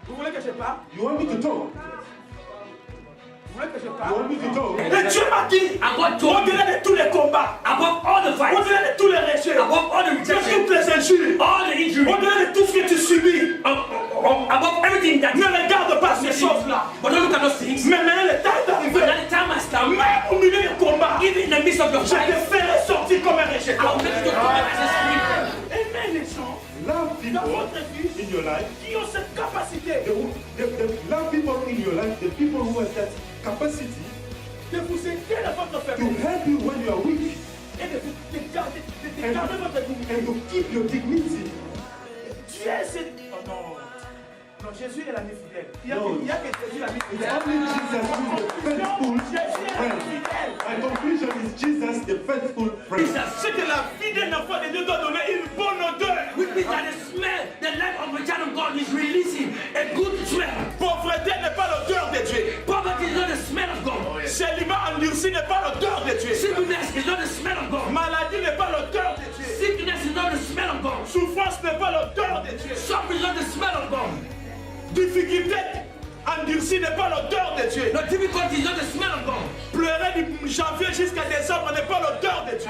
Vous voulez que je parle? You want me to talk? Vous voulez que je You parle? want me to talk? Et Dieu m'a dit, au-delà de tous les combats, au-delà de tous les rejets, de toutes les injures, au-delà de tout ce que tu subis, ne regarde pas ces choses-là. Mais maintenant, le temps est arrivé. Même au milieu du combat, je te ferai sortir comme un rejeté. Aimez les gens Love dans people votre vie in your life. qui ont cette capacité Love people in your life, the people who have that capacity de vous aider dans votre to faiblesse help you when you are weak et de garder votre dignité. and to keep your dignity. Dieu, c'est... Oh non. Non, Jésus est l'ami fidèle. Il No. y a que Jésus l'ami It's fidèle. only Jesus who is the faithful Jésus est l'ami friend. fidèle. My conclusion is Jesus, the faithful friend. C'est que la vie d'un enfant de Dieu doit donner une bonne odeur. Pauvreté n'est pas l'odeur de Dieu. Célibat endurci n'est pas l'odeur de Dieu. Maladie n'est pas l'odeur de Dieu. Souffrance n'est pas l'odeur de Dieu. Difficulté endurcie n'est pas l'odeur de Dieu. Pleurer du janvier jusqu'à décembre n'est pas l'odeur de Dieu.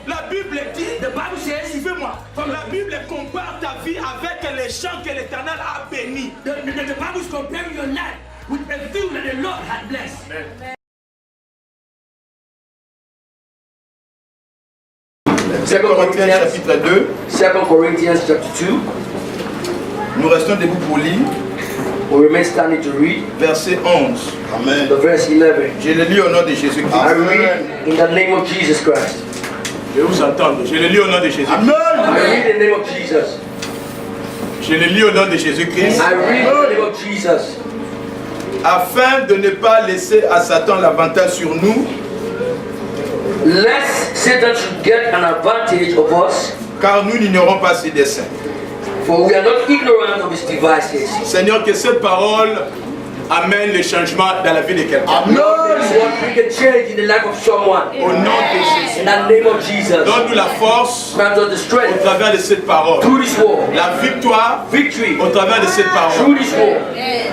La Bible dit, suivez-moi, la Bible compare ta vie avec les champs que l'Éternel a bénis. Corinthiens chapitre 2. 2 Corinthians chapter 2. Nous restons debout pour lire. We remain standing to read Verset 11. Amen. the verse 11. Je le lis au nom de Jésus-Christ. I read in the name of Jesus Christ. Je vous entends. Je le lis au nom de Jésus. Amen. I read in the name of Jesus. Je le lis au nom de Jésus-Christ. I read in the name of Jesus. Afin de ne pas laisser à Satan l'avantage sur nous, Lest Satan should get an advantage of us, car nous n'ignorons pas ses desseins. for we are not ignorant of his devices. Seigneur, que cette parole amène le changement dans la vie de quelqu'un. Lord, this word bring a change in the life of someone. Au nom de Jésus. In the name of Jesus. Donne-nous la force Grant us the au strength travers de cette parole. through this word. La victoire Victory au travers de cette parole. through this word.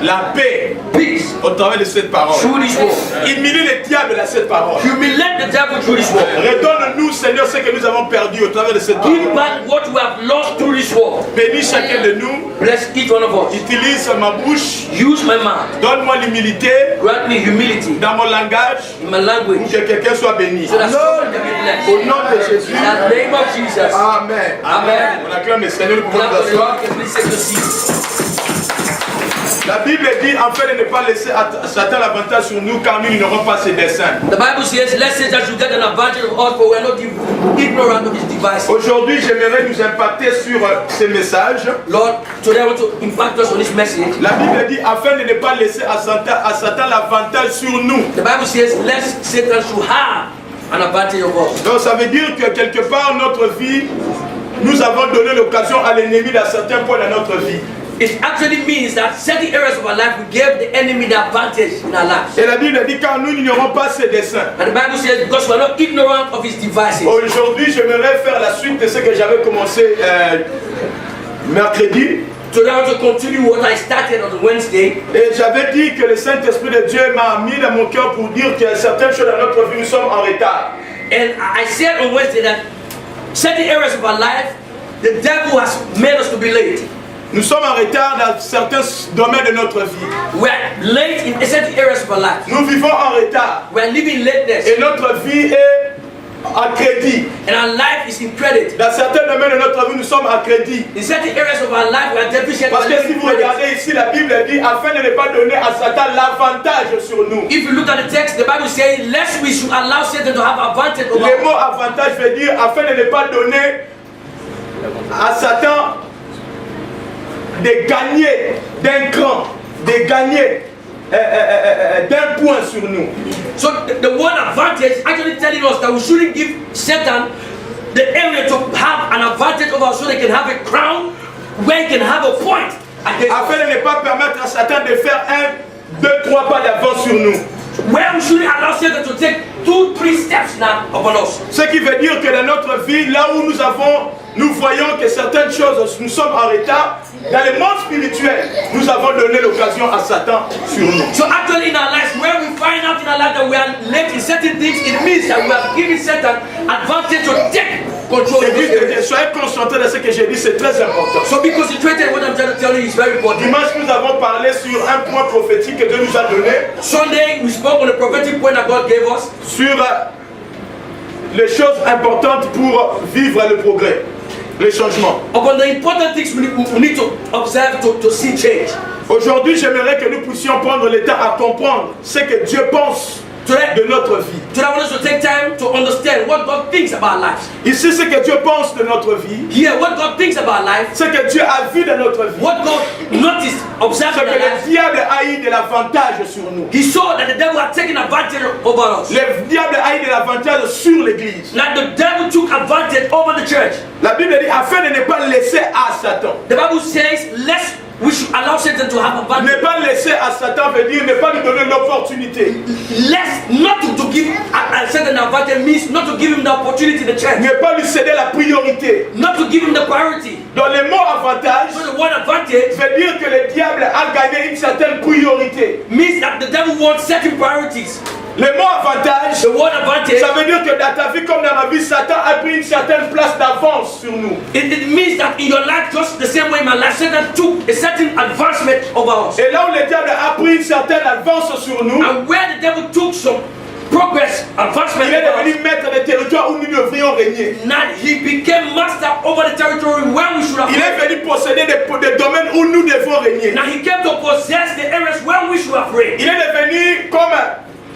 La paix Peace au travers de cette parole. through this word. Humilie le diable à cette parole. Humiliate the devil through this word. Redonne-nous, Seigneur, ce que nous avons perdu au travers de cette Give parole. back what we have lost through this word. Bénis chacun de nous. Bless each one of us. Utilise ma bouche. Use my mouth. Donne-moi l'humilité Grant me humility dans mon langage in my pour language que quelqu'un soit béni. so that someone can be blessed. Au nom de Jésus. In the name of Jesus. Amen. Amen. On acclame le Seigneur pour Clap notre for the soir. Lord, can please take your seat. La Bible dit afin de ne pas laisser à Satan l'avantage sur nous car nous n'ignorons pas ses desseins. The Bible says, lest Satan should get an advantage of us, for we are not ignorant of his devices. Aujourd'hui, j'aimerais nous impacter sur ces messages. Lord, today I want to impact us on this message. La Bible dit afin de ne pas laisser à Satan l'avantage sur nous. The Bible says, lest Satan should have an advantage of us. Donc ça veut dire que quelque part notre vie, nous avons donné l'occasion à l'ennemi d'un certain point dans notre vie. It actually means that certain areas of our life, we gave the enemy the advantage in our lives. Et la Bible dit car nous n'ignorons pas ses desseins. And the Bible says, because we are not ignorant of his devices. Aujourd'hui, j'aimerais faire la suite de ce que j'avais commencé mercredi. Today I want to continue what I started on Wednesday. Et j'avais dit que le Saint-Esprit de Dieu m'a mis dans mon cœur pour dire que certaines choses dans notre vie, nous sommes en retard. And I said on Wednesday that certain areas of our life, the devil has made us to be late. Nous sommes en retard dans certains domaines de notre vie. We are late in certain areas of our life. Nous vivons en retard. We are living lateness. Et notre vie est à crédit. And our life is in credit. Dans certains domaines de notre vie, nous sommes à crédit. In certain areas of our life, we are deficient. Parce que si vous regardez ici, la Bible dit afin de ne pas donner à Satan l'avantage sur nous. If you look at the text, the Bible says, lest we should allow Satan to have advantage over Le mot us. avantage veut dire afin de ne pas donner à Satan de gagner d'un cran, de gagner d'un point sur nous. So the word advantage is actually telling us that we shouldn't give Satan the area to have an advantage over us so they can have a crown where he can have a point against Afin us. de ne pas permettre à Satan de faire 1, 2, 3 pas d'avance sur nous. Where we shouldn't allow Satan to take 2, 3 steps now upon us. Ce qui veut dire que dans notre vie, là où nous avons nous voyons que certaines choses, nous sommes en retard. Dans le monde spirituel, nous avons donné l'occasion à Satan sur nous. So actually in our lives, where we find out in our life that we are late in certain things, it means that we have given Satan advantage to take control. Soyez concentrés dans ce que j'ai dit, c'est très important. So be concentrated on what I'm trying to tell you is very important. Dimanche, nous avons parlé sur un point prophétique que Dieu nous a donné. Sunday, we spoke on the prophetic point that God gave us. Sur les choses importantes pour vivre le progrès, les changements. Upon the important things we need to observe to see change. Aujourd'hui, j'aimerais que nous puissions prendre le temps à comprendre ce que Dieu pense de notre vie. Today I want us to take time to understand what God thinks about life. Ici, ce que Dieu pense de notre vie. Here, what God thinks about life. Ce que Dieu a vu de notre vie. What God noticed, observed ce in que our le life. diable a eu de l'avantage sur nous. He saw that the devil had taken advantage over us. Le diable a eu de l'avantage sur l'église. That the devil took advantage over the church. La Bible dit afin de ne pas laisser à Satan. The Bible says, lest we should allow Satan to have advantage. Ne pas laisser à Satan veut dire ne pas lui donner l'opportunité. Lest not to give Satan advantage means not to give him the opportunity in the church. Ne pas lui céder la priorité. Not to give him the priority. Dans le mot avantage, So the word advantage veut dire que le diable a gagné une certaine priorité. means that the devil wants certain priorities. Le mot avantage, The word advantage, ça veut dire que dans ta vie comme dans ma vie, Satan a pris une certaine place d'avance sur nous. it means that in your life, just the same way in my life, Satan took a certain advancement over us. Et là où le diable a pris une certaine avance sur nous, And where the devil took some progress, advancement, il est over us, devenu maître des territoires où nous devrions régner. now he became master over the territory where we should have Il est reigned. venu posséder des domaines où nous devons régner. Now he came to possess the areas where we should have reigned. Il est devenu comme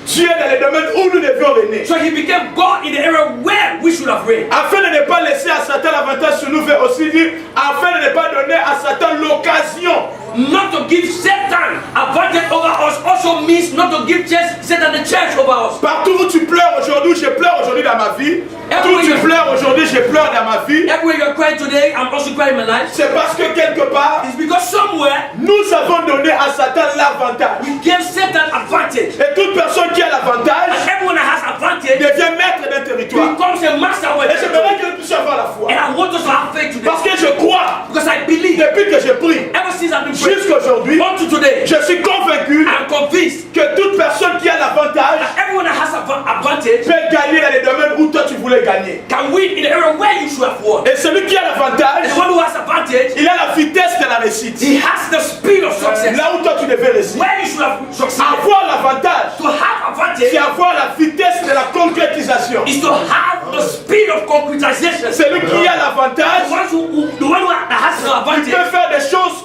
Dieu dans les domaines où nous devions régner. So he became God in the area where we should have reigned. Afin de ne pas laisser à Satan l'avantage sur nous, veut aussi dire, afin de ne pas donner à Satan l'occasion. Not to give Satan advantage over us also means not to give Satan the church over us. Partout où tu pleures aujourd'hui, je pleure aujourd'hui dans ma vie. Partout où tu pleures aujourd'hui, je pleure dans ma vie. Everywhere you're crying today, I'm also crying in my life. C'est parce que quelque part, It's because somewhere nous avons donné à Satan l'avantage. we gave Satan advantage. Et toute personne qui a l'avantage And everyone that has advantage devient maître d'un territoire. becomes a master of a Et j'aimerais territory. que nous puissions avoir la foi. And I want us to have faith today. Parce que je crois, Because I believe, depuis que j'ai pris, ever since I've been praying, jusqu'à aujourd'hui, unto today, je suis convaincu I'm convinced que toute personne qui a l'avantage that everyone that has advantage peut gagner dans les domaines où toi tu voulais gagner. can win in the area where you should have won. Et celui qui a l'avantage, And the one who has advantage, il a la vitesse de la réussite. he has the speed of success. Là où toi tu devais réussir. Where you should have succeeded. Avoir l'avantage, To have advantage c'est avoir la vitesse de la concrétisation. is to have the speed of concretization. Celui qui a l'avantage, The one who has the il advantage peut faire des choses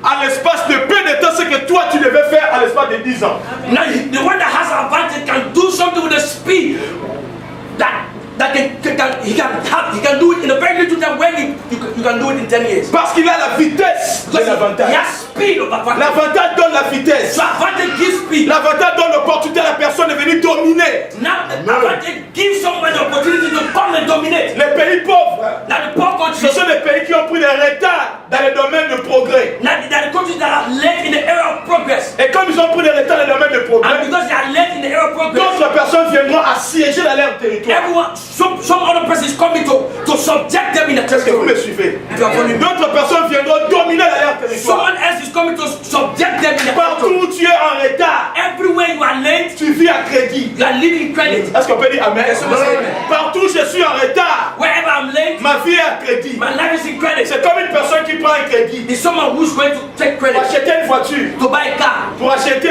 à l'espace de peu de temps, ce que toi tu devais faire à l'espace de 10 ans. now the one that has the advantage can do something with the speed that he can do it in a very little time when you can do it in 10 years. Parce qu'il a la vitesse de Because he l'avantage. has speed of advantage. L'avantage donne la vitesse. So advantage gives speed. L'avantage donne l'opportunité à la personne de venir dominer. Now the advantage gives someone the opportunity to come and dominate. Les pays pauvres, Now the poor ce countries, sont des pays qui ont pris des retards dans le domaine de progrès. now the countries that are late in the area of progress, Et comme ils ont pris des retards dans le domaine de and progrès, because they are late in the area of progress, d'autres personnes viendront assiéger dans leur territoire. everyone, some other person is coming to subject them in the Est-ce que vous me territory. suivez? If you are following me. D'autres personnes viendront dominer dans leur territoire. Someone else is coming to subject them in the Partout territory. où tu es en retard, Everywhere you are late, tu vis à crédit. you are living credit. Est-ce qu'on peut dire Amen? Yes, amen. Partout où je suis en retard, Wherever I'm late, ma vie est à crédit. my life is in credit. C'est comme une personne qui prend un crédit It's someone who's going to take pour credit acheter une voiture, to buy a car, pour acheter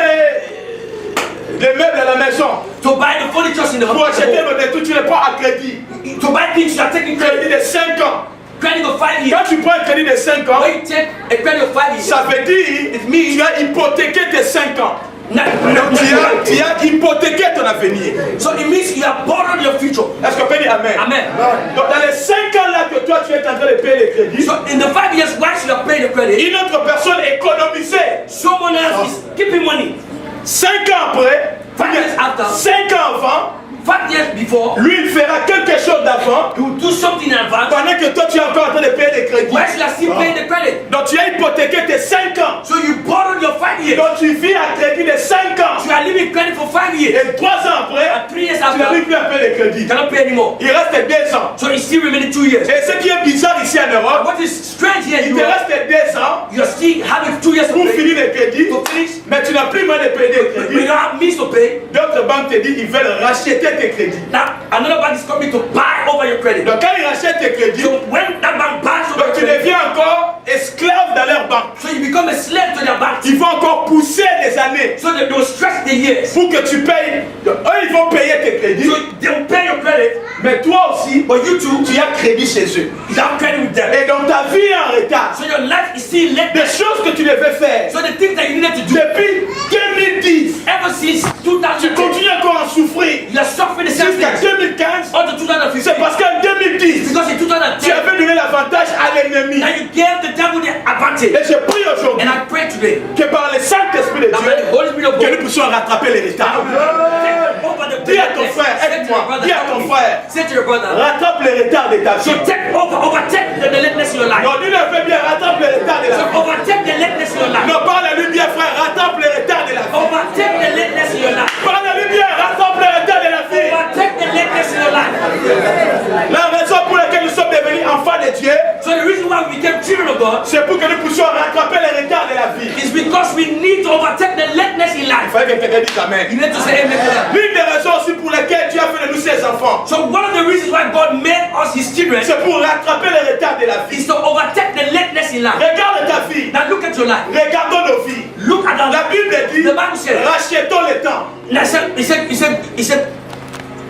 des meubles à la maison, to buy the furniture in the pour acheter home, des tout, tu les prends à crédit. to buy things you are taking credit. Crédit de 5 ans. Credit of 5 Quand years. tu prends un crédit de 5 ans, When you take a credit of 5 years, ça veut dire que tu as hypothéqué tes 5 ans. Tu as hypothéqué ton avenir. so it means you have borrowed your future. Est-ce qu'on peut dire Amen? Amen. Donc dans les 5 ans là que toi tu es en train de payer les crédits, So in the 5 years, while you are paying the credit, une autre personne économisait. someone else is keeping money. 5 ans après, 5 years after, 5 ans avant, 5 years before, lui il fera quelque chose d'avant you do something in advance. pendant que toi tu es encore en train de payer les crédits. While you are still paying the credit. Donc tu as hypothéqué tes 5 ans. So you borrowed your 5 Tu years. Donc tu vis à crédit de 5 ans. You are living credit for 5 years. Et 3 ans après, And 3 years tu after, n'arrives plus à payer les crédits. you cannot pay anymore. Il reste 2 ans. So it's still remaining 2 years. Et ce qui est bizarre ici en Europe, What is strange here, il you te are, reste 2 ans you are still having 2 years to pour pay. finir les crédits, To finish, mais tu n'as plus moyen de payer des but you crédits. don't have means to pay. D'autres banques te disent qu'ils veulent racheter tes crédits. Now, another bank is coming to buy over your credit. Donc quand ils rachètent tes crédits, So when that bank buys over donc your tu credit, deviens encore esclave dans leur banque. so you become a slave to their bank. Ils vont encore pousser des années So they will stretch the years. pour que tu payes. Eux, ils vont payer tes crédits, So they will pay your credit, mais toi aussi, but you too, tu as crédit chez eux. you have credit with them. Et donc ta vie est en retard. So your life is still late. Des choses que tu devais faire So the things that you needed to do depuis 2010, ever since tu 2010, continues encore à souffrir you are suffering the same jusqu'à things. 2015. Up to 2015. C'est parce qu'en 2010, Because in tu 2010, avais donné l'avantage à l'ennemi. now you gave the devil the advantage. Et je prie aujourd'hui And I pray today que par le Saint-Esprit de that by the Dieu, Holy Spirit of que nous God, puissions rattraper les retards. take over the Dis à ton frère, Say to your aide-moi, brother, dis à ton frère, say to your brother, rattrape les retards de ta so vie. take over, overtake the lateness in your life. Non, dis-le fais bien, rattrape les retards de la So vie. overtake the lateness in your life. Non, parle-lui bien, frère, rattrape les retards de la vie. Overtake the lateness in your life. Parle-lui bien, rattrape les retards de la vie. Overtake the lateness in your life. La raison pour laquelle nous sommes devenus enfants de Dieu, So the reason why we became children of God c'est pour que nous puissions rattraper les retards de la vie. is because we need to overtake the lateness in Il life. fallait que quelqu'un dise Amen. You need to say amen to that. L'une des raisons aussi pour lesquelles Dieu a fait de nous ses enfants, So one of the reasons why God made us His children c'est pour rattraper les retards de la vie. is to overtake the lateness in life. Regarde ta vie, Now look at your life. regardons nos vies. Look at our La life. Bible dit, The Bible says, rachetons le temps. Now, he said,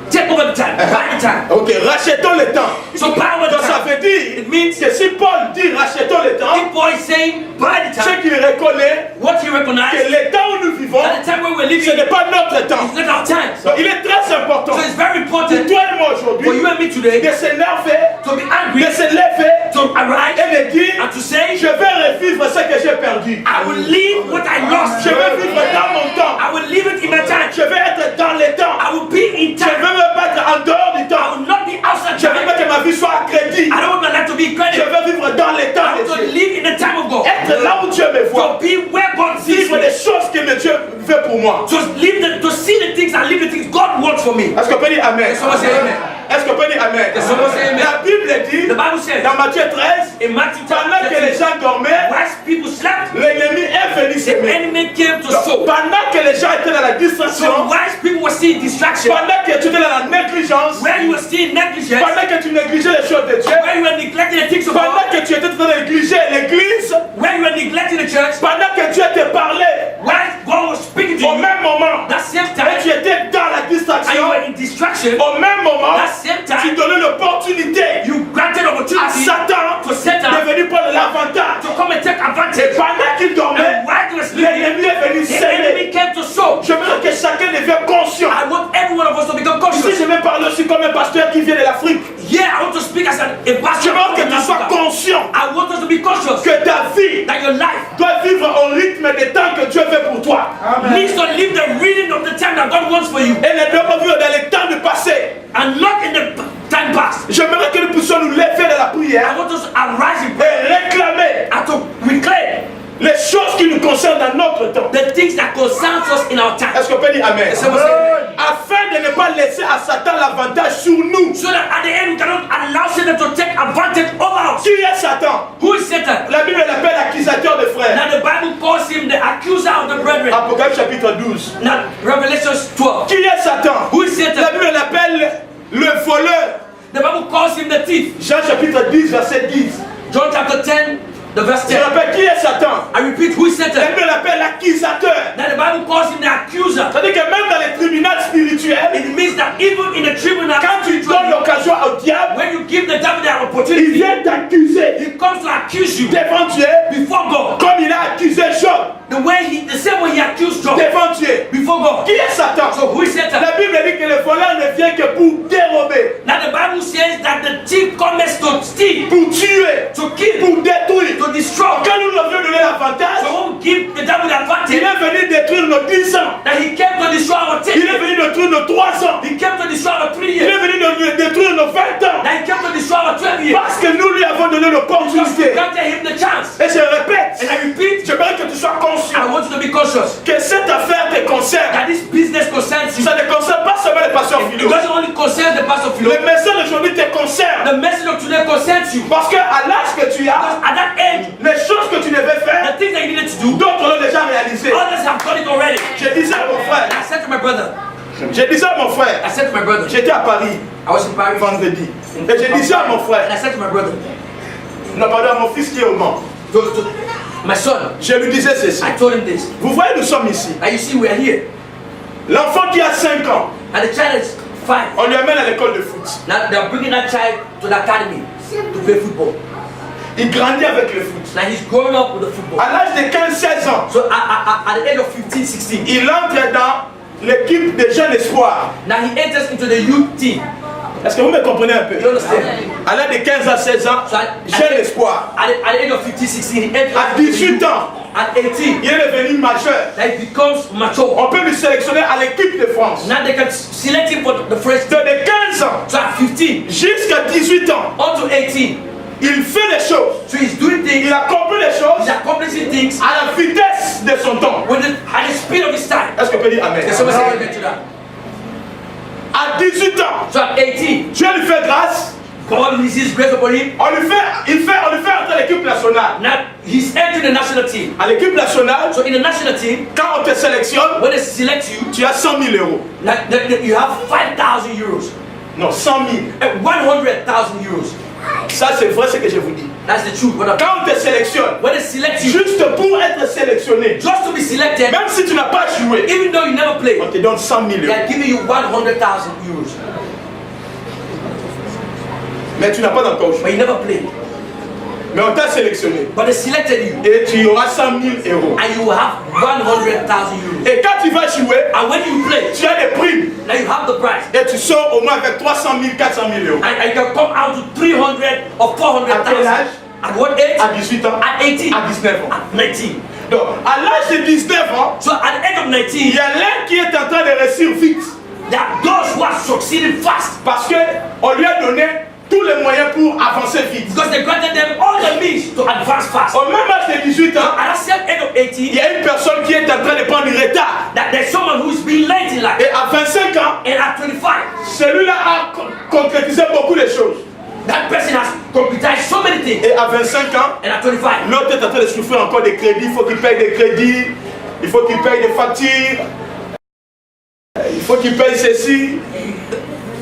take over the time, buy the time. Ok, rachetons le temps. So buy over the Donc ça time. veut dire It means que si Paul dit rachetons le temps, if Paul is saying buy the c'est time, qu'il reconnaît what he que recognizes le temps où nous vivons, at the time when we're ce living n'est pas notre temps. is not our time. Donc il est très important So it's very pour important toi et moi for aujourd'hui you and me today de s'énerver, to be angry, de se lever to arise, et de dire and to say, je vais revivre ce que j'ai perdu. I will leave what I lost. Je vais vivre dans mon temps. I will leave it in my time. Je vais être dans les temps. I will be in Je vais time. me battre en dehors du I temps. will not be outside Je veux time. pas que ma vie soit à crédit. I don't want my life to be Je credit. veux vivre dans les temps I de want to Dieu. live in the time of God. Être là où Dieu me To voit. be where God sees Vivre me. les choses que Dieu veut pour moi. To see the things and live the things God wants for me. Est-ce qu'on peut dire Amen? Someone say amen. Est-ce qu'on peut dire Amen? Someone say amen. La Bible dit, The Bible says dans Matthieu 13, in Matthew pendant que les 13, gens dormaient, whilst people slept, l'ennemi est venu the s'aimer. enemy came to Donc, sow. pendant que les gens étaient dans la So distraction, whilst people were seeing distraction, pendant que tu étais dans la négligence, where you were seeing negligence, pendant que tu négligeais les choses de Dieu, where you were neglecting the things of pendant God, que tu étais en train de négliger l'église, where you were neglecting the church, pendant que Dieu te parlait, where God was speaking to au you, même moment, that same et time, tu étais dans la and you distraction, were in distraction, au même moment, that same tu time, donnais l'opportunité you granted à opportunity Satan to Satan de venir prendre l'avantage. to come and take Et advantage. pendant qu'il dormait, And while he was sleeping, l'ennemi est venu the s'aimer. enemy came to sow. Je veux que chacun devienne conscient. I want every one of us to become Ici, conscious. je vais parler aussi comme un pasteur qui vient de l'Afrique. Yeah, I want to speak as a Je pastor. veux que tu sois conscient I want us to be conscious que ta vie that your life doit vivre au rythme des temps que Dieu veut pour toi. needs to live the reading of the time that God wants for you, Et ne doit pas vivre dans les temps du passé. and not in the time past. J'aimerais que nous puissions nous lever de la I prière want us to arise in prayer et réclamer and to reclaim les choses qui nous concernent dans notre temps. the things that concerns us in our time. Est-ce qu'on peut dire Amen? Someone say amen. Afin de ne pas laisser à Satan l'avantage sur nous. So that at the end we cannot allow Satan to take advantage over us. Qui est Satan? Who is Satan? La Bible l'appelle accusateur de frères. Now the Bible calls him the accuser of the brethren. Apocalypse chapitre 12. Now Revelation 12. Qui est Satan? Who is La Satan? Bible l'appelle le voleur. The Bible calls him the thief. Jean chapitre 10, verset 10. John chapter 10, the verse Je 10. rappelle, qui est Satan? I repeat, who is La Satan? Bible l'appelle l'accusateur. Now the Bible calls him the accuser. C'est-à-dire que même dans les tribunaux spirituels, It means that even in the tribunal, quand tu donnes l'occasion au diable, when you give the devil the il opportunity, vient t'accuser he comes to accuse you devant Dieu, before God. comme il a accusé Job The same way he accused Job devant Dieu. before God. Qui est Satan? So who is Satan? La Bible dit que le voleur ne vient que pour dérober, Now the Bible says that the thief comes to steal, pour tuer, to kill, pour détruire. to destroy. Quand nous lui avions donné l'avantage, So when we give the devil the il advantage, est venu détruire nos 10 ans. that he came to destroy our 10 Il est years. venu détruire nos 3 ans. He came to destroy our 3 Il years. est venu détruire nos 20 ans. That he came to destroy our 12 years. Parce que nous lui avons donné Because we l'opportunité. granted him the chance. Et je répète, And I repeat, j'aimerais que tu sois conscient I want you to to be conscious que cette affaire te concerne. that this business concerns you. Ça ne concerne pas seulement le pasteur It Philo. doesn't only concern the pastor Philo. Le message d'aujourd'hui te concerne. The message of today concerns you. Parce qu'à l'âge que tu as, Because at that age, les choses que tu devais the faire, things that you needed to do, d'autres l'ont déjà réalisé. others have done it already. Je disais à mon frère, And I said to my brother, I said to my brother, j'étais à Paris I was in Paris vendredi. Et je disais à mon and frère, I said to my brother, non, pardon, à mon fils qui est au Mans, my son, je lui disais ceci. I told him this. Vous voyez, nous sommes ici. And you see, we are here. L'enfant qui a 5 ans, And the child is 5. on lui amène à l'école de foot. Now they are bringing that child to the academy to play football. Il grandit avec le foot. Now he's growing up with the football. À l'âge de 15-16 ans, So at the age of 15, 16, il entre dans l'équipe des jeunes espoirs. now he enters into the youth team. Est-ce que vous me comprenez un peu? You understand? À l'âge de 15 à 16 ans, So jeune espoir. at the age of 15, 16, he enters À into the 18 youth. ans, At 18, il est devenu majeur. now he becomes mature. On peut lui sélectionner à l'équipe de France. Now they can select him for the first De team. 15 ans So at 15, jusqu'à 18 ans, up to 18, il fait les choses. so he's doing things, Il accomplit les choses he's accomplishing things à la vitesse de son temps. at the speed of his time. Est-ce qu'on peut dire Amen? Can someone say amen to that? À 18 ans, So at 18, Dieu lui fait grâce. God releases grace upon him. On lui fait entrer à l'équipe nationale. Now he's entering the national team. À l'équipe nationale, So in the national team, quand on te sélectionne, when they select you, tu as 100 000 euros. you have 5,000 euros. Non, 100 000. 100,000 euros. Ça, c'est vrai ce que je vous dis. That's the truth. Quand on te sélectionne, When they select you, juste pour être sélectionné, just to be selected, même si tu n'as pas joué, even though you never played, on te donne 100 000 they euros. are giving you 100,000 euros. Mais tu n'as pas encore joué. But you never played. Mais on t'a sélectionné. But they selected you, Et tu auras 100 000 euros. and you will have 100,000 euros. Et quand tu vas jouer, And when you play, tu as des primes. now you have the prize. Et tu sors au moins avec 300 000, 400 000 euros. And you can come out to 300 or 400,000. âge? At what age? À 18 ans. At 18. À 19 ans. At 19. Donc, à l'âge de 19 ans, So at the age of 19, il y a l'un qui est en train de réussir vite. there are those who are succeeding fast Parce qu'on lui a donné tous les moyens pour avancer vite. because they granted them all the means to advance fast. Au même âge de 18 ans, At the same age of il 18, y a une personne qui est en train de prendre du retard. that there's someone who's been late in life. Et à 25 ans, And at 25, celui-là a concrétisé beaucoup de choses. that person has concretized so many things. Et à 25 ans, And at 25, l'autre est en train de souffrir encore des crédits. Il faut qu'il paye des crédits. Il faut qu'il paye des factures. Il faut qu'il paye ceci.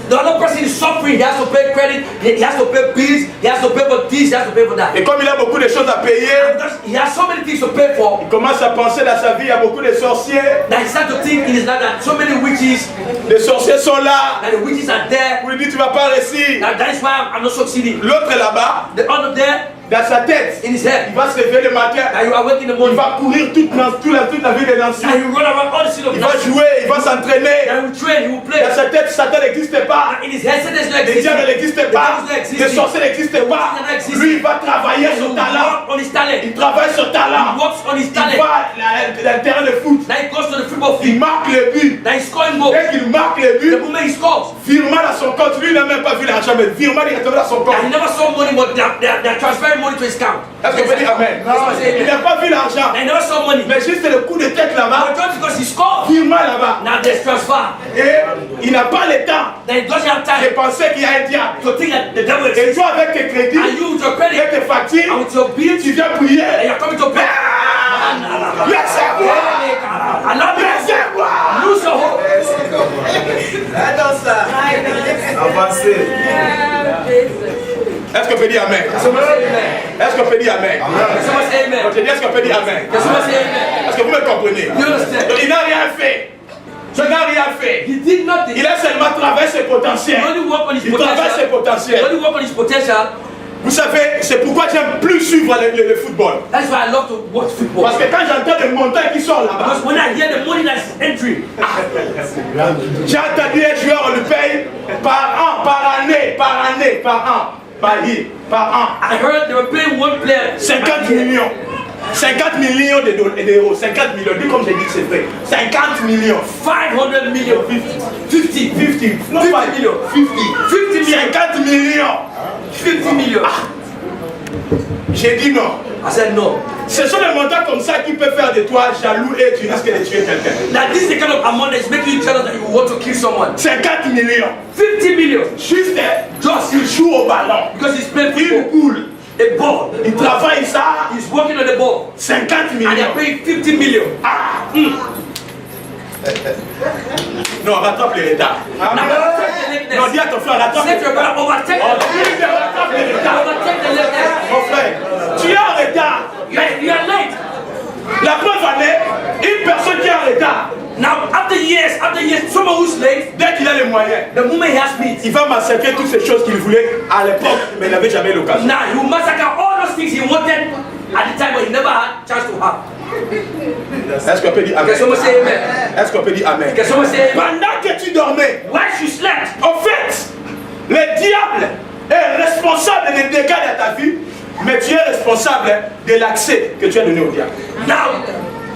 the other person is suffering. He has to pay credit. He has to pay bills. He has to pay for this. He has to pay for that. Et comme il a beaucoup de choses à payer, Because he has so many things to pay for. il commence à penser dans sa vie, il y a beaucoup de sorciers. That he starts to think in his life that so many witches, Les sorciers sont là. that the witches are there. On lui dit tu vas pas réussir. That is why I'm not succeeding. L'autre est là-bas, The other there, dans sa tête. in his head, Il va se lever le matin. that you are working in the Il morning. va courir toute la vie des Nancy. That you run around all the city of Il va Nazareth. jouer, il va s'entraîner. That he will train, he will play. Dans sa tête, Satan n'existe pas. In his head, Satan is not Les diables existing. n'existent pas. Les sorciers n'existent pas. Lui, il va travailler He son will talent. work on his talent. Il travaille son He talent. works on his Il talent. va dans le terrain de foot. Now he goes to the football Il field. marque le but. Now he's scoring goals. Dès qu'il marque le The but, moment he scores, virement dans son compte. Lui, il n'a même pas vu l'argent, mais virement directement dans son compte. that he never saw money, but they're transferring money to his account. Est-ce que vous pouvez dire Amen? Il n'a pas vu l'argent, They never saw money. mais juste le coup de tête là-bas, But just because he scored, virement là-bas. now there's transfer. Et il n'a pas le temps Then he doesn't have de time penser qu'il y a un diable. to think that the devil Et exists. toi, avec tes crédits, And you with your credit avec tes factures, and with your bills, tu viens prier. and you're coming to pay. Laissez-moi! I love you. Laissez-moi! Lose your hope. Est-ce qu'on peut dire Amen? Someone say amen. Est-ce qu'on peut dire Amen? Someone say amen. Je dis, est-ce qu'on peut dire Amen? Someone say amen. Est-ce que vous me comprenez? You understand? Donc, il n'a rien fait. Il n'a rien fait. He did nothing. Il a seulement travaillé ses He potentiels. only work on his Il travaille ses potential. He potentiels. only work on his potential. Vous savez, c'est pourquoi j'aime plus suivre le football. That's why I love to watch football. Parce que quand j'entends des montagnes qui sont là-bas, Because when I hear the money that's entering, j'ai entendu un joueur, on le paye par an, par année, par année, par an, par year, par an. I heard they were paying one player 50 millions. 50 millions d'euros. 50 millions. Dis comme j'ai dit que c'est vrai. 50 millions. 500 million. 50. 50. Non, 50 pas millions. 50. 50 million. 50 millions. 50 million. J'ai dit non. I said no. Ce sont les montants comme ça qui peuvent faire de toi jaloux et tu risques de tuer quelqu'un. Now this is the kind of amount that's making you jealous that you want to kill someone. 50 millions. 50 million. Juste, Just il joue au ballon. because he's playing Il football. coule. A ball. Il travaille ça. He's working on the ball. 50 And they're millions. paying 50 million. Ah. Non, rattrape les retards. Now overtake the Non, dis lateness. à ton frère, rattrape Say les to your retards. brother, overtake Oh, the dis, rattrape les retards. overtake the lateness. Mon frère, tu es en retard. You are late. La preuve en est, une personne qui est en retard, Now after years, someone who's late, dès qu'il a les moyens, the moment he has meat, il va massacrer toutes ces choses qu'il voulait à l'époque, mais il n'avait jamais l'occasion. now he will massacre all those things he wanted at the time when he never had chance to have. Est-ce qu'on peut dire amen? Can someone say amen? Est-ce qu'on peut dire amen? Can someone say amen? Pendant que tu dormais, While you slept, en fait, le diable est responsable des dégâts de ta vie, mais tu es responsable de l'accès que tu as donné au diable. now,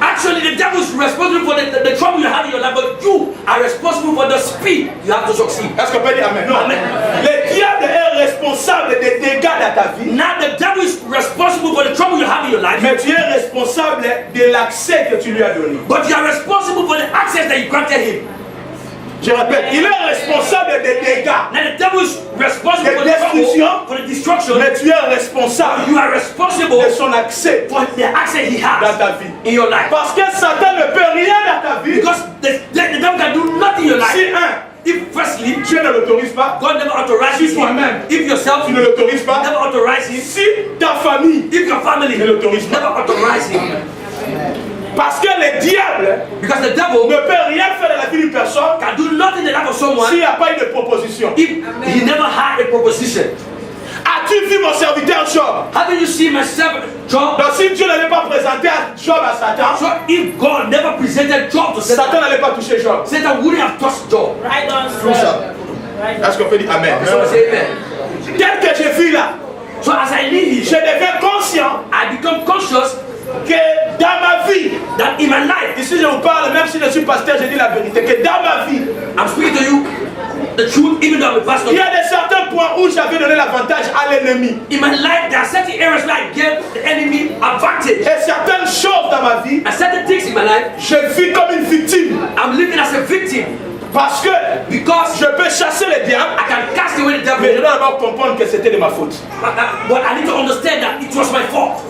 actually the devil is responsible for the trouble you have in your life, but you are responsible for the speed you have to succeed. Est-ce qu'on peut dire amen? Non. Amen. Le diable est responsable des dégâts dans ta vie, Now the devil is responsible for the trouble you have in your life, mais tu es responsable de l'accès que tu lui as donné. but you are responsible for the access that you granted him. Je répète, il est responsable des dégâts, Now the devil is responsible The for the destruction. trouble, for the destruction. mais tu es responsable You are responsible de son accès for the access he dans has ta vie. in your life. Parce que Satan ne peut rien dans ta vie Because the devil can do nothing in your life. si, If firstly, Dieu ne l'autorise pas, God never authorizes Si toi-même, him. If yourself, tu ne l'autorises pas, never authorize him. si ta famille, If your family ne l'autorise pas. never authorize him. Parce que le diable Because the devil ne peut rien faire dans la vie d'une personne can do nothing in the life of someone s'il n'y a pas eu de proposition. if he never had a proposition. As-tu vu mon serviteur Job? Haven't you seen my servant Job? Donc si Dieu n'avait pas présenté Job à Satan, So if God never presented Job to Satan Satan, n'allait pas toucher Job. Satan wouldn't have touched Job. Right on, Tout ça. sir. Right on. Est-ce qu'on peut dire Amen? So say amen. Tel que je vis là, So as I live je here, deviens conscient I become conscious que dans ma vie, that in my life, ici je vous parle, même si je suis pasteur, je dis la vérité, que dans ma vie, I'm speaking to you the truth, even though I'm a pastor. il y a des certains points où j'avais donné l'avantage à l'ennemi. In my life, there are certain areas where I gave the enemy advantage. Et certaines choses dans ma vie, And certain things in my life, je vis comme une victime. I'm living as a victim Parce que because je peux chasser le diable, I can cast away the mais je devil. dois d'abord comprendre que c'était de ma faute. But I need to understand that it was my fault.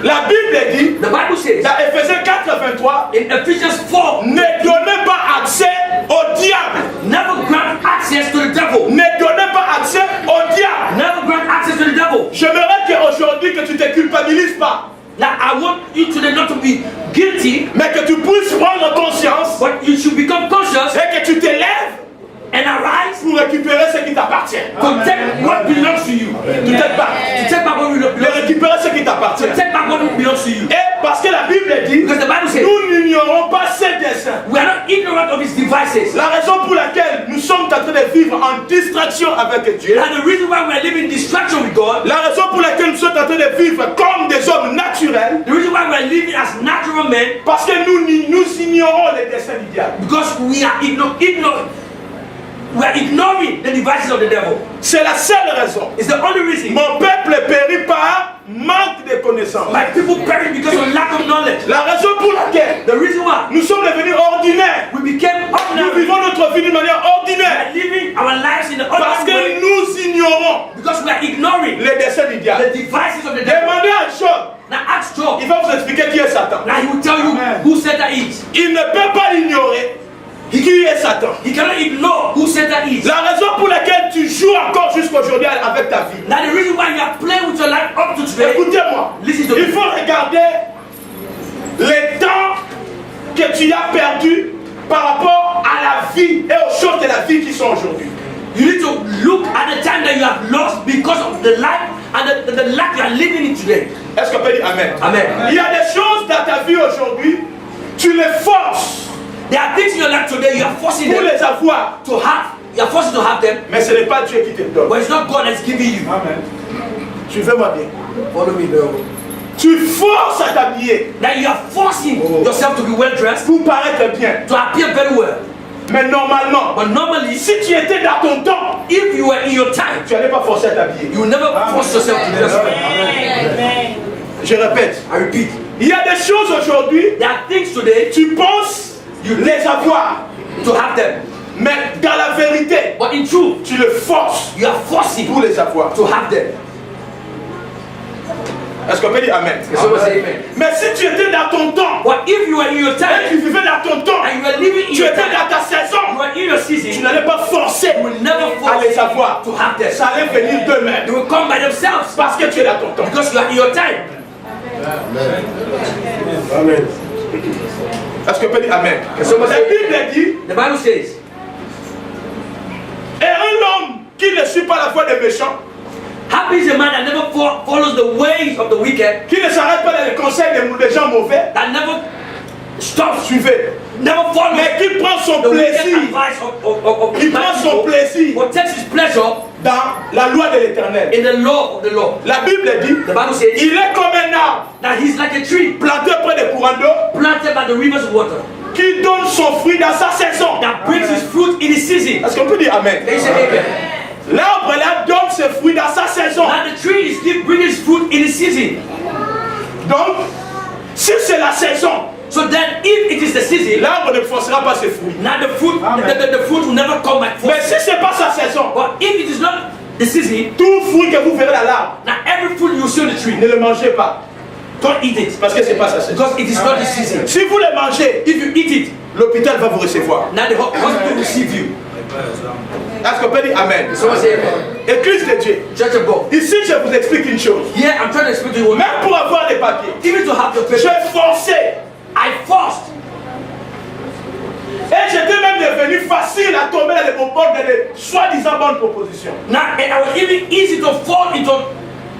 La Bible dit, The Bible says dans Ephésiens 4:23, in Ephesians 4, ne donnez pas accès au diable. never grant access to the devil. Ne donnez pas accès au diable. Never grant access to the devil. J'aimerais qu'aujourd'hui que tu ne te culpabilises pas, Now I want you today not to be guilty, mais que tu puisses prendre conscience but you should become conscious et que tu t'élèves and arise pour récupérer ce qui t'appartient. to take what belongs to you. Tu t'aides pas. To take back what belongs De récupérer ce qui t'appartient. to take back what belongs to you. Et parce que la Bible dit, Because the Bible says nous n'ignorons pas ses desseins. we are not ignorant of his devices. La raison pour laquelle nous sommes en train de vivre en distraction avec Dieu, And the reason why we are living in distraction with God, la raison pour laquelle nous sommes en train de vivre comme des hommes naturels, the reason why we are living as natural men, parce que nous ignorons les desseins du diable. because we are ignoring the devices of the devil. C'est la seule raison. It's the only reason Mon peuple périt par manque de connaissances. my people perish because of lack of knowledge. La raison pour laquelle The reason why nous sommes devenus ordinaires, we became nous ordinary, vivons notre vie d'une manière we ordinaire, are living our lives in the parce ordinary way que nous ignorons because we are ignoring les desseins du the diable. devices of the devil. Demandez à Job, Now ask Job. il va vous expliquer qui est Satan. Now he will tell you who Satan is. Il ne peut pas ignorer qui est Satan. He cannot ignore who Satan is. La raison pour laquelle tu joues encore jusqu'aujourd'hui avec ta vie. Now the reason why you are playing with your life up to today, Écoutez-moi, listen to il me. faut regarder les temps que tu as perdus par rapport à la vie et aux choses de la vie qui sont aujourd'hui. You need to look at the time that you have lost because of the life and the life you are living in today. Est-ce qu'on peut dire Amen? Amen. Il y a des choses dans ta vie aujourd'hui, tu les forces There are things in your life today you are forcing pour them les avoir, to have. You are forcing to have them, mais ce n'est pas Dieu qui te donne. but it's not God that's giving you. Amen. Tu veux moi bien? Follow me, bro. Tu forces à t'habiller That you are forcing yourself to be well dressed, pour paraître bien. to appear very well. Mais normalement, But normally, si tu étais dans ton temps, if you were in your time, tu n'allais pas forcer à t'habiller. you will never force yourself to dress well. Je répète, I repeat, il y a des choses aujourd'hui, there are things today tu penses les avoir, to have them, mais dans la vérité, but in truth, tu le forces you are forcing pour les avoir. to have them. Est-ce qu'on peut dire Amen? Can someone say amen? Mais si tu étais dans ton temps, But if you were in your et time tu vivais dans ton temps, and you were living in tu your étais time, dans ta you saison, were in your tu season, n'allais pas forcer you will never à force les avoir. to have them. Ça allait venir They d'eux-mêmes will come by themselves parce que tu es dans ton temps. because you are in your time. Amen. Est-ce qu'on peut dire Amen? someone La say- Bible dit, The Bible says, et un homme qui ne suit pas la voie des méchants, happy is a man that never follows the ways of the wicked, qui ne s'arrête pas dans les conseils des gens mauvais, that never stops, suivez, never follows mais qui prend son the wicked plaisir, advice of qui prend son plaisir but takes his pleasure dans la loi de l'Éternel. in the law of the Lord. La Bible dit, The Bible says il est comme un arbre that he's like a tree planté près des courants d'eau planted by the rivers of water qui donne son fruit dans sa saison. that brings his fruit in his season. Est-ce qu'on peut dire Amen? Can you say amen? L'arbre là donne ses fruits dans sa saison. Now the tree is bringing his fruit in his season. Donc, si c'est la saison, So then, if it is the season, l'arbre ne forcera pas ses fruits. now the fruit, the fruit will never come back Mais forth. si ce n'est pas sa saison, But if it is not the season, tout fruit que vous verrez dans l'arbre, now every fruit you see on the tree, ne le mangez pas. don't eat it Parce que ce n'est pas sa saison. because it is not the season. Si vous le mangez, If you eat it, l'hôpital va vous recevoir. now the hospital will receive you. Est-ce qu'on peut dire Amen? Someone say amen. Église de Dieu. Church of God. Ici, je vous explique une chose. Here I'm trying to explain to you. Même pour avoir des papiers, Even to have your paper, j'ai forcé. I forced. Et j'étais même devenu facile à tomber dans les bonbons de des soi-disant bonnes propositions. Now, and I was even easy to fall into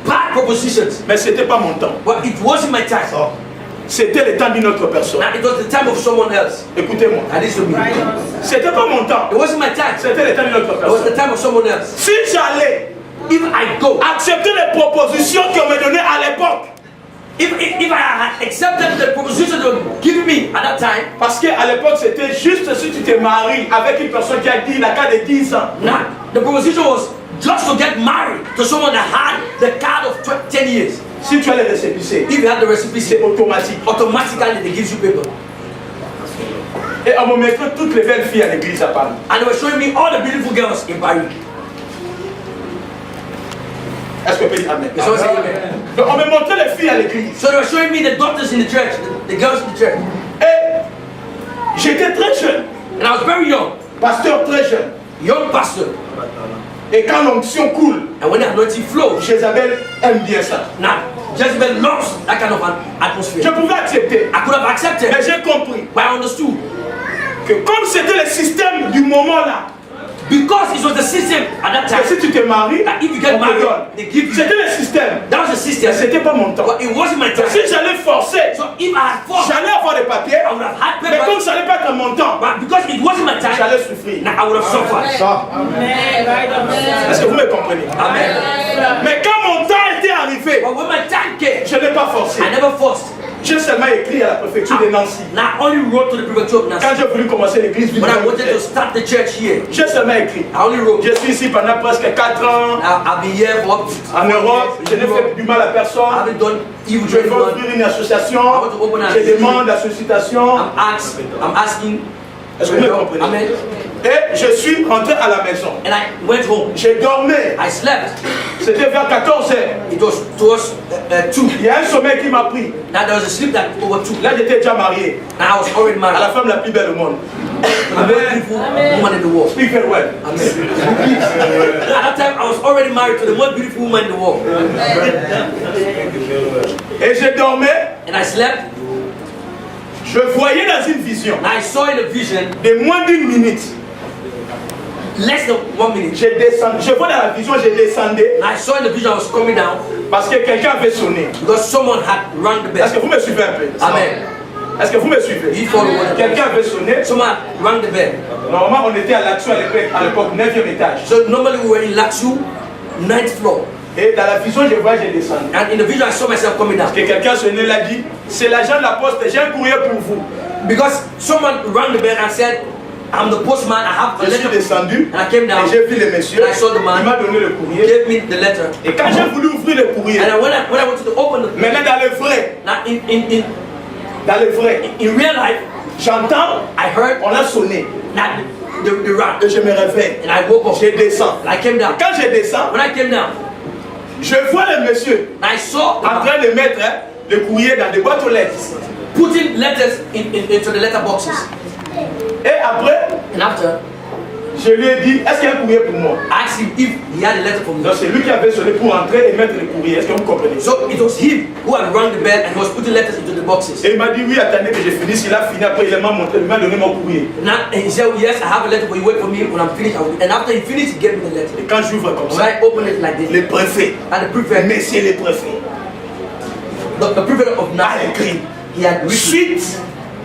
bad propositions. Mais ce n'était pas mon temps. But it wasn't my time. C'était le temps d'une autre personne. Now, it was the time of someone else. Écoutez-moi. And this to me. C'était pas mon temps. It wasn't my time. C'était le temps d'une autre It was personne. the time of someone else. Si j'allais If I go, accepter les propositions qu'on me donnait à l'époque, if I had accepted the proposition they were giving me at that time, parce qu'à l'époque c'était juste si tu te maries avec une personne qui a dit la carte de 10 ans. now the proposition was just to get married to someone that had the card of 10 years. Si tu as les récépissés, If you had the recipe, c'est automatique. automatically they give you paper. Et on me mettait toutes les belles filles à l'église à Paris. And they were showing me all the beautiful girls in Paris. Est-ce qu'on peut dire Amen? Can someone say amen? Donc on me montrait les filles à l'église. So they were showing me the daughters in the church, the girls in the church. Et j'étais très jeune, And I was very young, pasteur très jeune. young pastor. Et quand l'onction coule, And when the anointing flows, Jézabel aime bien ça. now Jezebel loves that kind of an Je atmosphere. pouvais accepter, I could have accepted, mais j'ai compris but I understood. que comme c'était le système du moment là, Because it was the system at that que time, si tu te maries, that if you get on te married, donne. they give you. C'était le système. That was the Mais system. c'était pas mon temps. But it wasn't my time. Si j'allais forcer, So if I had fought, j'allais avoir des papiers, I would have had mais comme papers. ça n'allait pas être mon temps, But because it wasn't my time, j'allais souffrir. now I would have suffered. Est-ce que vous me comprenez? Amen. Mais quand mon temps était arrivé, But when my time came, je n'ai pas forcé. I never forced. J'ai seulement écrit à la préfecture de Nancy. Now I only wrote to the prefecture of Nancy. Quand j'ai voulu commencer l'église, When I wanted to start the church here, j'ai seulement écrit. I only wrote. Je suis ici pendant presque 4 ans. I've been here for up to En Europe, je n'ai fait du mal à I personne. haven't done evil Je to veux anyone. ouvrir une association. want to open an Je demande la sollicitation. I'm asking. Est-ce que vous me comprenez? Amen. Et je suis rentré à la maison. And I went home. Je dormais. I slept. C'était vers 14 heures. It was towards 2. Il y a un sommeil qui m'a pris. Now there was a sleep that over 2. Là, j'étais déjà marié Now I was already à married. la femme la plus belle au monde. The most beautiful woman in the world. Speak very well. Amen. At that time, I was already married to the most beautiful woman in the world. Et je dormais. And I slept. Je voyais dans une vision And I saw in a vision de moins d'1 minute. less than 1 minute. Je vois dans la vision, je descendais And I saw in the vision I was coming down parce que quelqu'un avait sonné. because someone had rung the Est-ce que bell. vous me suivez un peu? Amen. Est-ce que vous me suivez? You follow what? Quelqu'un avait sonné. Someone rang the bell. Normalement, on était à Latsou à l'époque, 9e étage. So normally we were in Laksu, 9th floor. Et dans la vision, je vois, j'ai descendu. And in the vision I saw myself coming down. Que quelqu'un sonnait, l'a dit, c'est l'agent de la poste, j'ai un courrier pour vous. Because someone rang the bell and said, I'm the postman. I have a Je suis letter. descendu And I came down. et j'ai vu le monsieur. And I saw the man. Il m'a donné le He courrier. gave me the letter. Et quand j'ai voulu ouvrir le courrier, And when I wanted to open the maintenant dans le vrai, now dans le vrai, in real life, j'entends, I heard on a sonné. that the rat. Et je me réveille. And I woke up. Je descends. And I came down. Quand je descends, When I came down, je vois le monsieur and I saw the en man train de mettre le courrier dans des boîtes aux lettres. putting letters into the letter boxes. Et après, And after, je lui ai dit, est-ce qu'il y a un courrier pour moi? I asked him if he had a letter for me. Donc c'est lui qui avait sonné pour entrer et mettre le courrier. Est-ce que vous comprenez? So it was him who had rung the bell and he was putting letters into the boxes. Et il m'a dit, oui, attendez que je finisse. Il a fini, après il m'a montré, il m'a donné mon courrier. And he said, yes, I have a letter for you. Wait for me. When I'm finished, I will. And after he finished, he gave me the letter. Et quand j'ouvre comme When ça, I opened it like this, le préfet, and the prefect, messieurs les préfets, the prefect of a Nassau, écrit, he had written. suite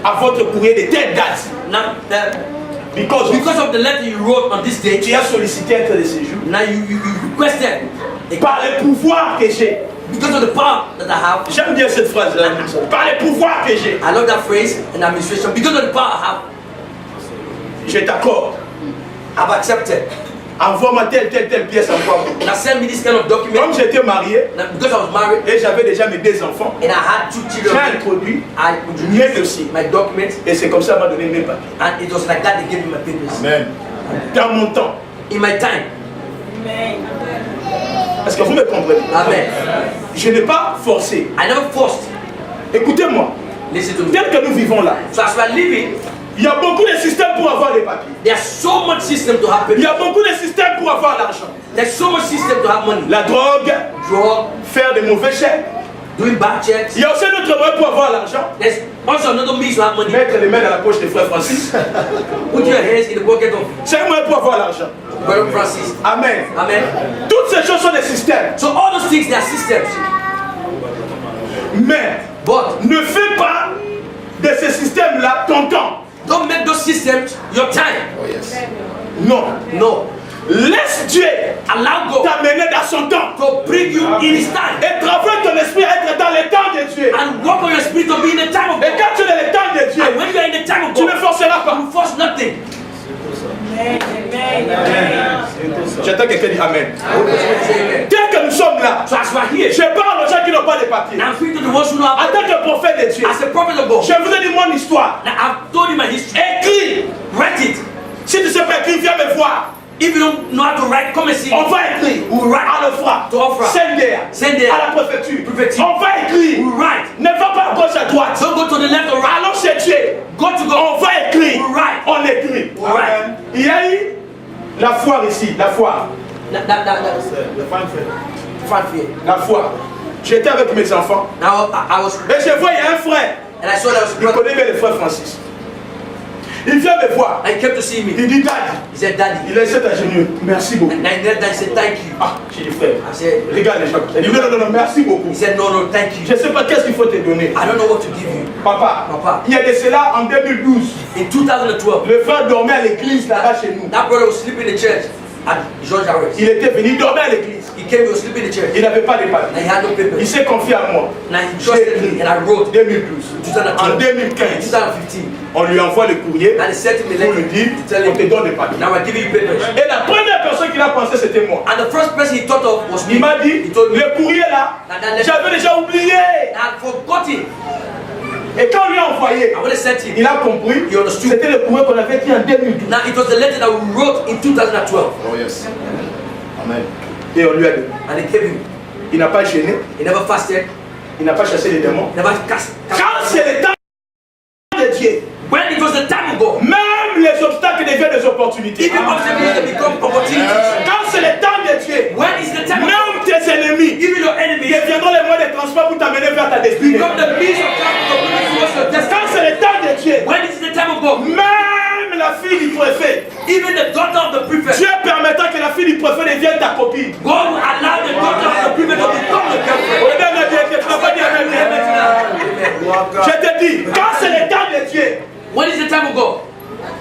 à votre courrier de telle date, Now, because of the letter you wrote on this day, tu as sollicité un titre de séjour. now you requested, Par le pouvoir que j'ai. because of the power that I have. J'aime bien cette phrase-là. Par le pouvoir que j'ai, I love that phrase in administration. Because of the power I have, je t'accorde. I've accepted. Envoie-moi telle pièce, envoie-moi. Now send me this kind of document. Comme j'étais marié Now, because I was married et j'avais déjà mes 2 enfants, and I had 2 j'ai children, introduit I mes introduced dossiers. my documents, Et c'est comme ça qu'on m'a donné mes papiers. and it was like that they gave me my papers. Amen. Dans mon temps. In my time. Est-ce que vous me comprenez? Amen. Je n'ai pas forcé. I never forced. Écoutez-moi. Listen to me. Tel que nous vivons là, So as we are living, il y a beaucoup de systèmes pour avoir des papiers. there's so much system to have Il y papers. a beaucoup de systèmes pour avoir l'argent. There's so much system to have money. La drogue, Drug, faire de mauvais chèques. doing bad checks. Il y a aussi un autre moyen pour avoir l'argent. There's also another means to have money. Mettre les mains dans la poche de frère Francis. Put your hands in the pocket of C'est un moyen pour avoir l'argent. Brother Francis. Amen. Amen. Toutes ces choses sont des systèmes. So all those things, they are systems. Mais But ne fais pas de ces systèmes-là ton temps. don't make those systems your time. Non. No. Laisse Dieu Allow God t'amener dans son temps. to bring you in His time. Et travaille ton esprit à être dans le temps de Dieu. And work on your spirit to be in the time of Et God. quand tu es dans le temps de Dieu, And when you are in the time of tu ne God, forceras pas. you force nothing. J'attends quelqu'un dire Amen. Amen. Dès que nous sommes là, So as we are here, je parle aux gens qui n'ont pas de papier. and I'm speaking to the ones who know En how. tant que prophète de Dieu, As a prophet of God, je vous ai dit mon histoire. now I've told you my history. Écris. Write it. Si tu ne sais pas écrire, viens me voir. If you don't know how to write, come and see On me. va écrire. We'll write. À l'Ofra. To Ofra. Send there. à la préfecture. Préfecture. On va écrire. We'll write. Ne va pas à gauche à droite. Don't go to the left or right. Allons chez Dieu. Go to God. On va écrire. We'll write. On écrit. We'll write. Il y a eu la foire ici. La foire. Fanfare. La foire. J'étais avec mes enfants. Now I was, Et je vois, il y a un frère. and I saw that was Il connaît bien le frère Francis. Il vient me voir. and he came to see me. Il dit, Daddy. He said, Daddy. Il est cet ingénieur. Merci beaucoup. And I knelt down. He said, thank you. Ah, j'ai dit, frère. I said, Regarde les gens. Il dit, non, merci beaucoup. he said, no, thank you. Je ne sais pas qu'est-ce qu'il faut te donner. I don't know what to give you. Papa, Papa. il y a de cela en 2012. In 2012, Le frère dormait à l'église là-bas chez nous. that brother was sleeping in the church at George Harris. Il était venu, il dormait à l'église. He came, he was sleeping in the church. Il n'avait pas de And papier. he had no Il papers. s'est confié à moi. And he trusted me, and I wrote 2012. 2012. En 2015, 2015. on lui envoie le courrier And he sent him a pour lui letter dire to tell on te him, donne des papiers. now I give you papers. Et la première personne qu'il a pensé, c'était moi. And the first person he thought of was me. Il m'a dit, He told me, le courrier là, j'avais déjà oublié. I had forgotten. Et quand on lui a envoyé, I would have sent him. il a compris. He understood. C'était le courrier qu'on avait écrit en 2012. Now it was the letter that we wrote in 2012. Oh yes. Amen. Et on lui a donné. And he gave him. Il n'a pas gêné. He never fasted. Il n'a pas chassé les démons. Never cast. Quand c'est le temps de Dieu, When it was the time of God, même les obstacles deviennent des opportunités. even obstacles they become opportunities. Quand c'est le temps de Dieu, When is the time of God, même tes ennemis even your enemies deviendront les moyens de transport pour t'amener vers ta destinée. become the means of travel to bring you towards your Quand destiny. c'est le temps de Dieu, When is the time of God, même la fille du préfet, even the daughter of the prefect, Dieu permettra que la fille du préfet devienne ta copine. God will allow the daughter of the prefect to become the girlfriend. Oh, non, non, Dieu, tu n'as pas dit Amen. Je te dis, quand c'est le temps de Dieu, When is the time of God?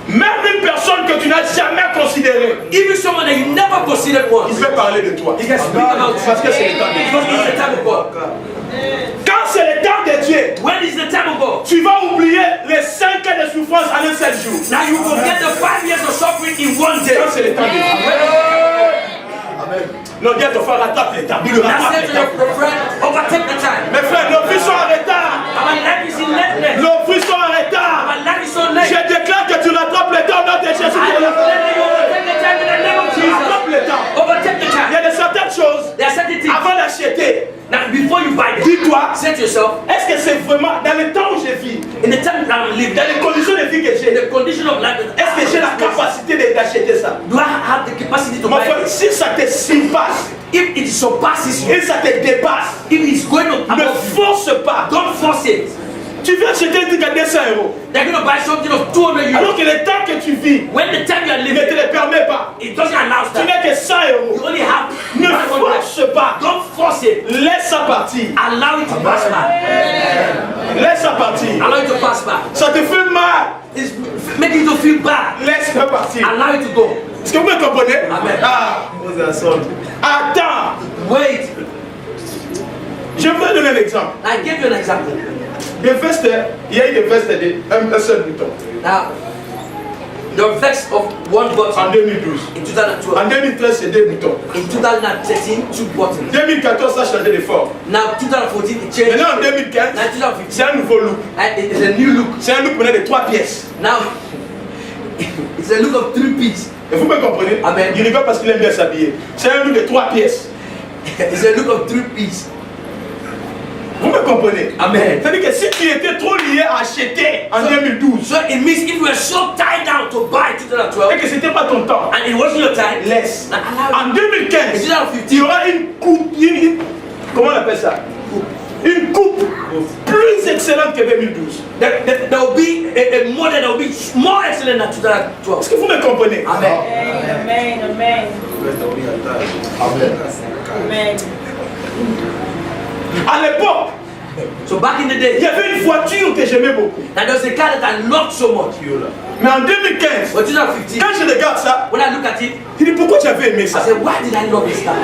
même une personne que tu n'as jamais considérée, Even someone that you never considered il once, veut parler de toi. he can speak about Parce que c'est le temps de you. Dieu. Because it's the time of God. Quand c'est le temps de Dieu, When is the time of God? tu vas oublier les 5 ans de souffrance en un seul jour. Now you forget the 5 Non, dis à ton frère, rattrape les temps. Dis-le, Now rattrape say les to temps. your friend, overtake the time. Mes frères, nos vies sont en retard. Our life is in lateness. Nos vies sont en retard. Our life is so late. Je déclare que tu rattrapes le temps au nom de Jésus. I declare that you overtake the time in the name of Rattrape Jesus. le temps. Overtake the Il y time. a de certaines choses, There are certain things. avant d'acheter, Now, before you buy them, dis-toi, say to yourself, est-ce que c'est vraiment dans le temps où je vis, in the time that I'm living, dans les conditions de vie que in j'ai, the condition of life, est-ce que j'ai la capacité d'acheter ça? do I have the capacity to Mon buy frère, it? si ça te surpasse If it surpasses you, et ça te dépasse, if it's going to ne above you, force pas. don't force it. Tu viens acheter un truc à 200 euros. They're going to buy something of 200 euros. Alors que le temps que tu vis When the time you are ne te living, le permet pas. it doesn't allow Tu that. n'as que 100 euros. You only have Ne 100. force pas. Don't force it. Laisse ça partir. Allow it to pass by. Laisse ça partir. Allow it to pass by. Ça te fait mal. It's making you feel bad. Laisse ça partir. Allow it to go. Est-ce que vous me comprenez? Amen. Ah. Attends. Wait. Je vais donner un exemple. I gave you an example. Des vestes, il y a eu des vestes un seul bouton. Now, the effects of one En button 2012. in 2012. En 2013, c'est deux boutons. In 2013, 2 buttons. 2014, ça a changé de forme. Now, 2014, it changed. Maintenant, en 2015, Now, 2015, c'est un nouveau look. and it is a new look. C'est un look maintenant de 3 pièces. Now, it's a look of 3 pieces. Et vous me comprenez? Amen. Il rigole parce qu'il aime bien s'habiller. C'est un look de 3 pièces. It's a look of 3 pieces. Vous me comprenez? Amen. C'est-à-dire que si tu étais trop lié à acheter en 2012 So it means if you were so tied down to buy 2012 et que ce n'était pas ton temps, and it wasn't your time, laisse. now allow En it. 2015, In 2015, il y aura une coupe, comment on appelle ça? Une coupe plus excellente que 2012. there will be a model that will be more excellent than 2012. Est-ce que vous me comprenez? Amen. Amen. Amen. Amen. À l'époque, So back in the il day, y avait une voiture que j'aimais beaucoup. now there was a car that I loved so much. Mais en 2015, But 2015, quand je regarde ça, when I look at it, je dis pourquoi j'avais aimé I ça? said, why did I love this car?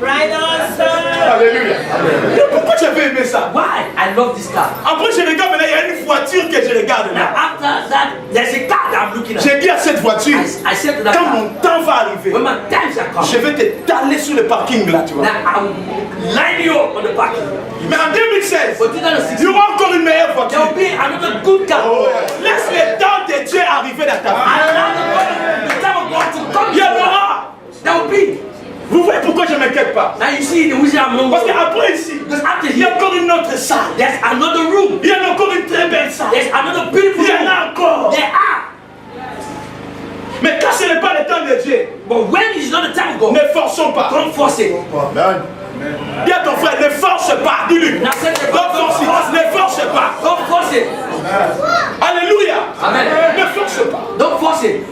Right on, sir. Alléluia. Mais pourquoi j'avais aimé ça? Why I love this car? Après, je regarde maintenant, il y a une voiture que je regarde Now là. after that, there's a car that I'm looking at. J'ai dit à cette voiture, I said to that quand car, mon temps va arriver, when my time shall come, je vais t'étaler sur le parking là, tu vois. now I'll line you up on the parking. Mais en 2016, For il y 2016, aura encore une meilleure there voiture. will be another good car. Oh, laisse le temps de Dieu arriver dans ta vie. Allow the time of God to come. Il y en aura. There will be. Vous voyez pourquoi je ne m'inquiète pas? Now you see the wizard among Parce us. qu'après ici, Because after il y a here, encore une autre salle. there's another room. Il y a encore une très belle salle. There's another beautiful Il y en room. a encore. There are. Mais quand ce n'est pas le temps de Dieu, But when it's not the time of God, ne forçons pas. don't force it. Dis à ton frère, ne force pas. Dis-lui. Now say to Don't God, force it. Ne force pas. don't force it. Alléluia. Amen. Ne force pas. Don't force it.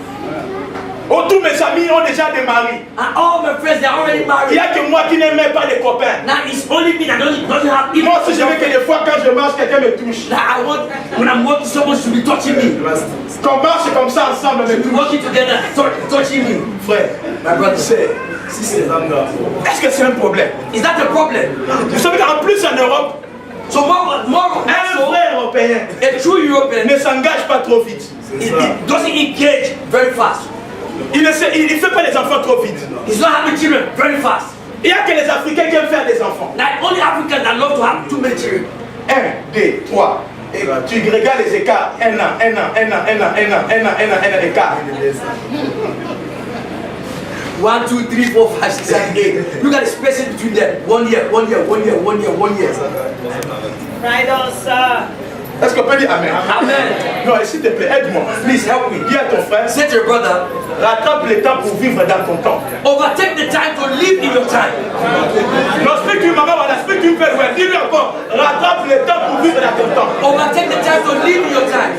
Oh, tous mes amis ont déjà des maris. And all my friends, they're already Il married. n'y a que moi qui n'aime pas les copains. Now it's only me that doesn't have even. Moi aussi, je veux que des fois, quand je marche, quelqu'un me touche. Now I want, when I'm walking, someone should be touching me. Qu'on marche comme ça ensemble, me We're touche. walking together, touching me. Frère, My brother, c'est. Est-ce que c'est un problème? is that the problem? Vous savez qu'en plus en Europe, So more un so, vrai Européen a true European, ne s'engage pas trop vite. it doesn't engage very fast. Il ne fait pas les enfants trop vite. He's not having children very fast. Il n'y a que les Africains qui aiment faire des enfants. Like only Africans that love to have too many children. 1, 2, 3. Et tu regardes les écarts. Un an, écart. 1, 2, 3, 4, 5, 6, 7, 8. Look at the spacing between them. 1 year, 1 year, 1 year, 1 year, 1 year. Right on, sir. Est-ce qu'on peut dire Amen? Amen. Non, s'il te plaît, aide-moi. Please help me. Dis à ton frère, Say to your brother, rattrape le temps pour vivre dans ton temps. overtake the time to live in your time. Non, speak to maman, voilà, speak to père, ouais. Dis-lui encore, rattrape le temps pour vivre dans ton temps. Overtake the time to live in your time.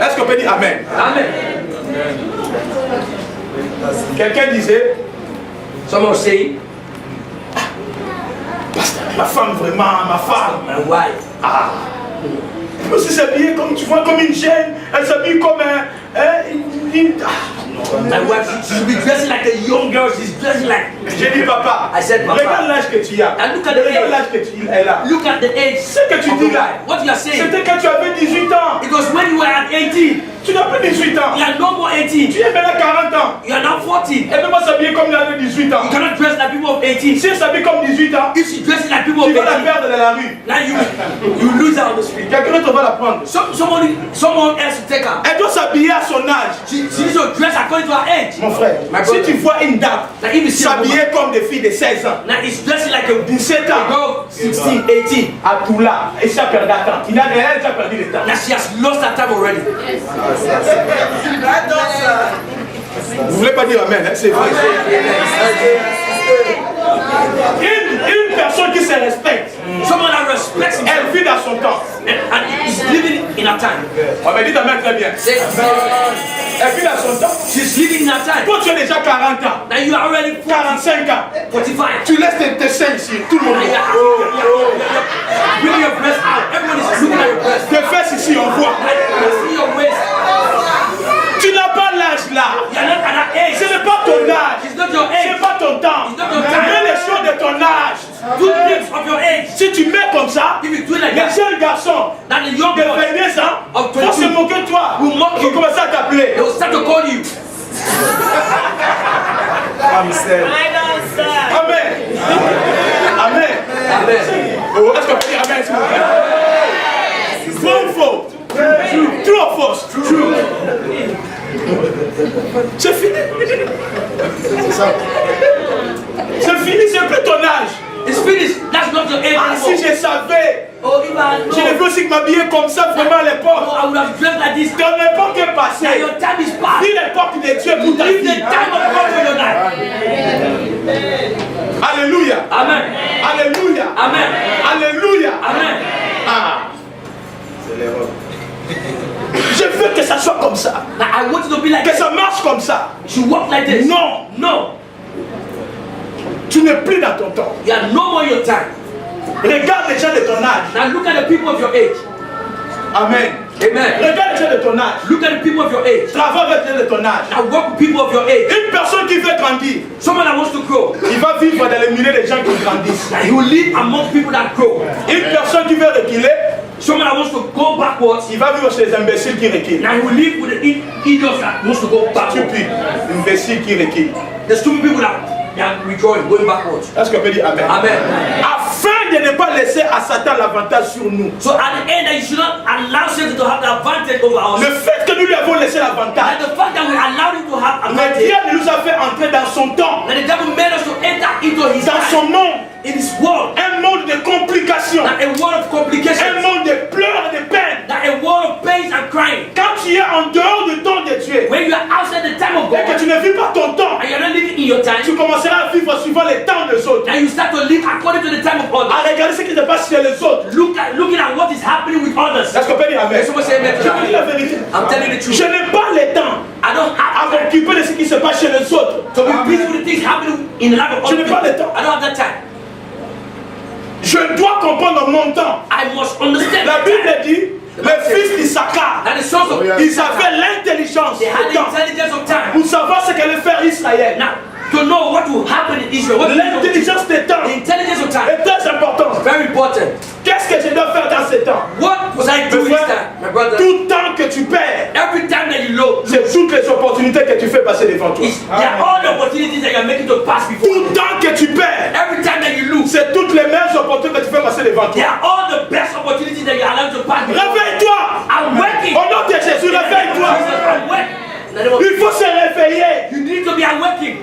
Est-ce qu'on peut dire Amen? Amen. Quelqu'un disait, Someone say, ma femme vraiment, ma femme. my wife. Ah. Elle aussi s'habiller comme tu vois, comme une chaîne. Elle s'habille comme My wife, she should be dressing like a young girl. She's dressing like. J'ai dit papa, I said, Papa. regarde l'âge que tu as. And look at the Regarde age. l'âge que tu es là. Look at the age. Ce que tu of dis your là, wife. What you are saying. c'était quand tu avais 18 ans. It was when you were at 18. Tu n'as plus 18 ans. You are no more 18. Tu es maintenant 40 ans. You are now 40. You Elle ne peut pas s'habiller comme les 18 ans. cannot dress like people of 18. Si elle s'habille comme 18 ans, If she dresses like people tu of vas la 18, perdre dans la rue. now you lose her on the street. Quelqu'un d'autre va la prendre. Someone else to take her. Elle doit s'habiller à son âge. She needs to dress according to her age. Mon frère, My si brother. tu vois une dame Now if you see a woman, s'habiller comme des filles de 16 ans, now it's dressing like a 17 a ans, girl 16, 18, à tout là, et ça perd la temps. Elle a déjà perdu le temps. now she has lost her time already. Vous voulez pas dire amen, hein? C'est vrai. Une personne qui se respecte, Someone that respects himself elle vit dans son temps. and is living in her time. On m'a dit amen très bien. Say, Elle vit dans son temps. she's living in her time. Toi, tu as déjà 40 ans, Now you are already 45 ans. 45. Tu laisses tes seins ici, tout le monde. Now you're bringing your breast out. Everyone is looking at your breast. Tes fesses ici, on voit. I see your waist. Tu n'as pas l'âge là. You're not at that age. Ce n'est pas ton âge. It's not your Ce n'est age. pas ton temps. It's not your time. Fais les choses de ton âge. Do things of your age. Si tu mets comme ça, If you do it like les that, jeunes garçons then the young de boys, 22 ans Of vont 22 se moquer de toi. will mock Ils you. vont commencer à t'appeler. they will start to call you. Right on, sir. Amen. Amen. Amen. Oh, est-ce qu'on peut dire amen s'il vous plaît? Vrai ou faux? True or false? True. C'est fini. C'est fini, c'est plus ton âge. It's finished. That's not your age Ah, si anymore. je savais, Oh, if I je devais know, aussi m'habiller comme ça vraiment à l'époque. I would have dressed like this. Dans l'époque est Now passée. your time is past. Vis l'époque de Dieu pour ta Live the vie. time of God for your life. Alléluia. Amen. Alléluia. Amen. Alléluia. Amen. Ah. Je veux que ça soit comme ça. Now I want you to be like Que this. ça marche comme ça. You should walk like this. Non. No. Tu n'es plus dans ton temps. You are no more your time. Regarde les gens de ton âge. Now look at the people of your age. Amen. Amen. Regarde les gens de ton âge. Look at the people of your age. Travaille avec les gens de ton âge. Now walk with people of your age. Une personne qui veut grandir, Someone that wants to grow. il va vivre dans les milliers de gens qui grandissent. Now he will live among people that grow. Une personne qui veut reculer, Someone that wants to go backwards. il va vivre chez les imbéciles qui reculent. Now he will live with the idiots that wants to go backwards. Stupide, imbécile qui recule. The stupid people that are withdrawing, going backwards. Est-ce qu'on peut dire amen? Amen. Afin de ne pas laisser à Satan l'avantage sur nous. So at the end, that you should not allow Satan to have the advantage over us. Le fait que nous lui avons laissé l'avantage, And the fact that we allowed him to have le advantage, diable nous a fait entrer dans son temps, that the devil made us to enter into his dans life, son monde, in his world, un monde de complications, that a world of un complications, monde de pleurs et de peines. that a world of pains and crying. Quand tu es en dehors du temps de Dieu When you are outside the time of et que God, tu ne vis pas ton temps, and you're not living in your time, tu commenceras à vivre suivant les temps des autres, and you start to live according to the time of others, à regarder ce qui se passe chez les autres. looking at what is happening with others. Est-ce qu'on peut dire amen? Someone say amen. Je vous dis la vérité. I'm telling the truth. Je n'ai pas le temps I don't à have time m'occuper de ce qui se passe chez les autres. to be busy with the things happening in the life of Je other n'ai pas people. le temps. I don't have that time. Je dois comprendre mon temps. I must understand La that Bible time. dit, les fils d'Issachar, That the sons of ils avaient l'intelligence they had du the temps intelligence of time. pour savoir ce qu'allait faire Israël. Now, to know what will happen in Israel, what will happen, L'intelligence des temps the intelligence of time, est très importante. very important. Qu'est-ce que je dois faire dans ces temps? What was I doing Mes this frères, time, my brother? tout temps que tu perds, Every time that you lose, c'est toutes les opportunités que tu fais passer devant toi. there are all the opportunities that you are making to pass before you. Tout temps que tu perds, Every time that you lose, c'est toutes les meilleures opportunités que tu fais passer devant there toi. are all the best opportunities that you are allowed to pass before you. Réveille-toi! I'm working. Au nom de Jésus, réveille-toi! Jesus, I'm working. In the name of- Il faut se réveiller You need to be awakened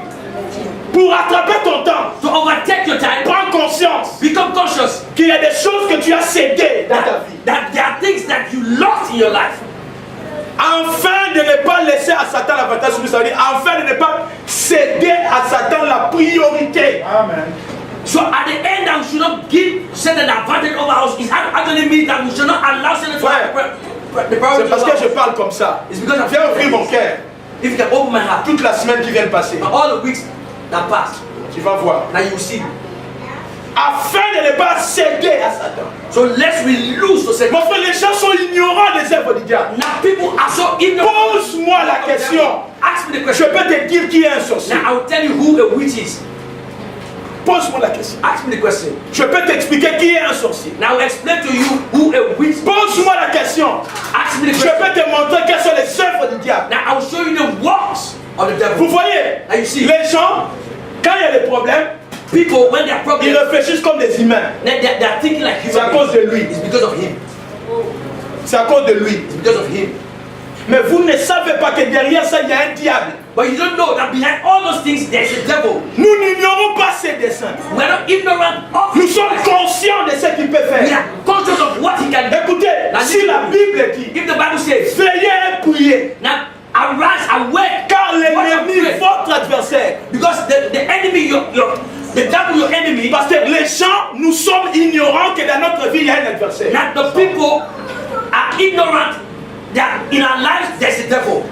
pour rattraper ton temps. to overtake your time. Prends conscience Become conscious qu'il y a des choses que tu as cédées dans ta vie. that there are things that you lost in your life. Afin de ne pas laisser à Satan l'avantage sur nous, ça veut dire afin de ne pas céder à Satan la priorité. Amen. So at the end, that we should not give Satan an advantage over us. It actually means that we should not allow Satan to have the priority C'est parce over que je us. parle comme ça. It's because I'm Viens ouvrir mon cœur. If you can open my heart, Toute la semaine qui vient de passer, all the weeks that passed, tu vas voir. now you will see. Afin de ne pas céder à Satan. So lest we lose to Satan. Mon frère, les gens sont ignorants des œuvres du diable. Now people are so ignorant. Pose-moi la question. Ask me the Je question. peux te dire qui est un sorcier. Now I will tell you who a witch is. Pose-moi la question. Ask me the question. Je peux t'expliquer qui est un sorcier. Now I will explain to you who a witch is. Pose-moi la question. Ask me the Je question. peux te montrer quelles sont les œuvres of the devil. Vous voyez, Now you see, les gens, quand il y a des problèmes, people, when they are ils problems, réfléchissent comme des humains. they are thinking like C'est à human cause de lui. beings. It's because of him. C'est à cause de lui. It's because of him. Mais vous ne savez pas que derrière ça, il y a un diable. But you don't know that behind all those things, there's a devil. Nous n'ignorons pas ses desseins. We are not ignorant of Nous his sommes plans. conscients de ce qu'il peut We faire. are conscious of what he can do. Écoutez, si la Bible dit, If the Bible says, veillez et priez, now arise, awake, car watch and l'ennemi, pray. votre adversaire, Because the enemy, the devil, your enemy, parce que les gens, nous sommes ignorants que dans notre vie, il y a un adversaire. that the people are ignorant that in our lives there's a devil,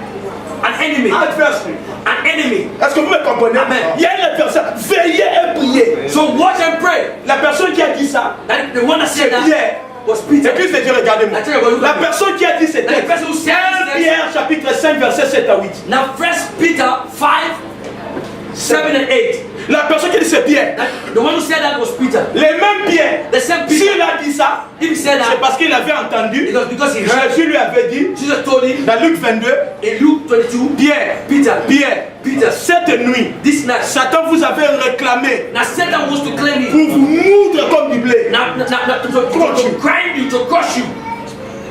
an enemy, Adversaire. an enemy. Est-ce que vous me comprenez? Amen. Il y a un adversaire. Veillez et priez. So watch and pray. La personne qui a dit ça, That the one that said that Pierre. was Peter. Église de Dieu, regardez-moi. La personne qui a dit c'était And the person who said 1 this, Pierre chapitre 5 verset 7 à 8. now 1 Peter 5, 7 and 8. La personne qui a dit c'est Pierre. The one who said that was Peter. Les mêmes Pierre. The same Peter. S'il a dit ça, If he said c'est that, parce qu'il avait entendu. it was because he heard Jésus lui avait dit Jesus told him dans Luc 22, in Luke 22, Pierre, Peter, cette nuit, this night, Satan vous avait réclamé now Satan wants to claim you. pour vous moudre comme du blé. To grind you, to crush you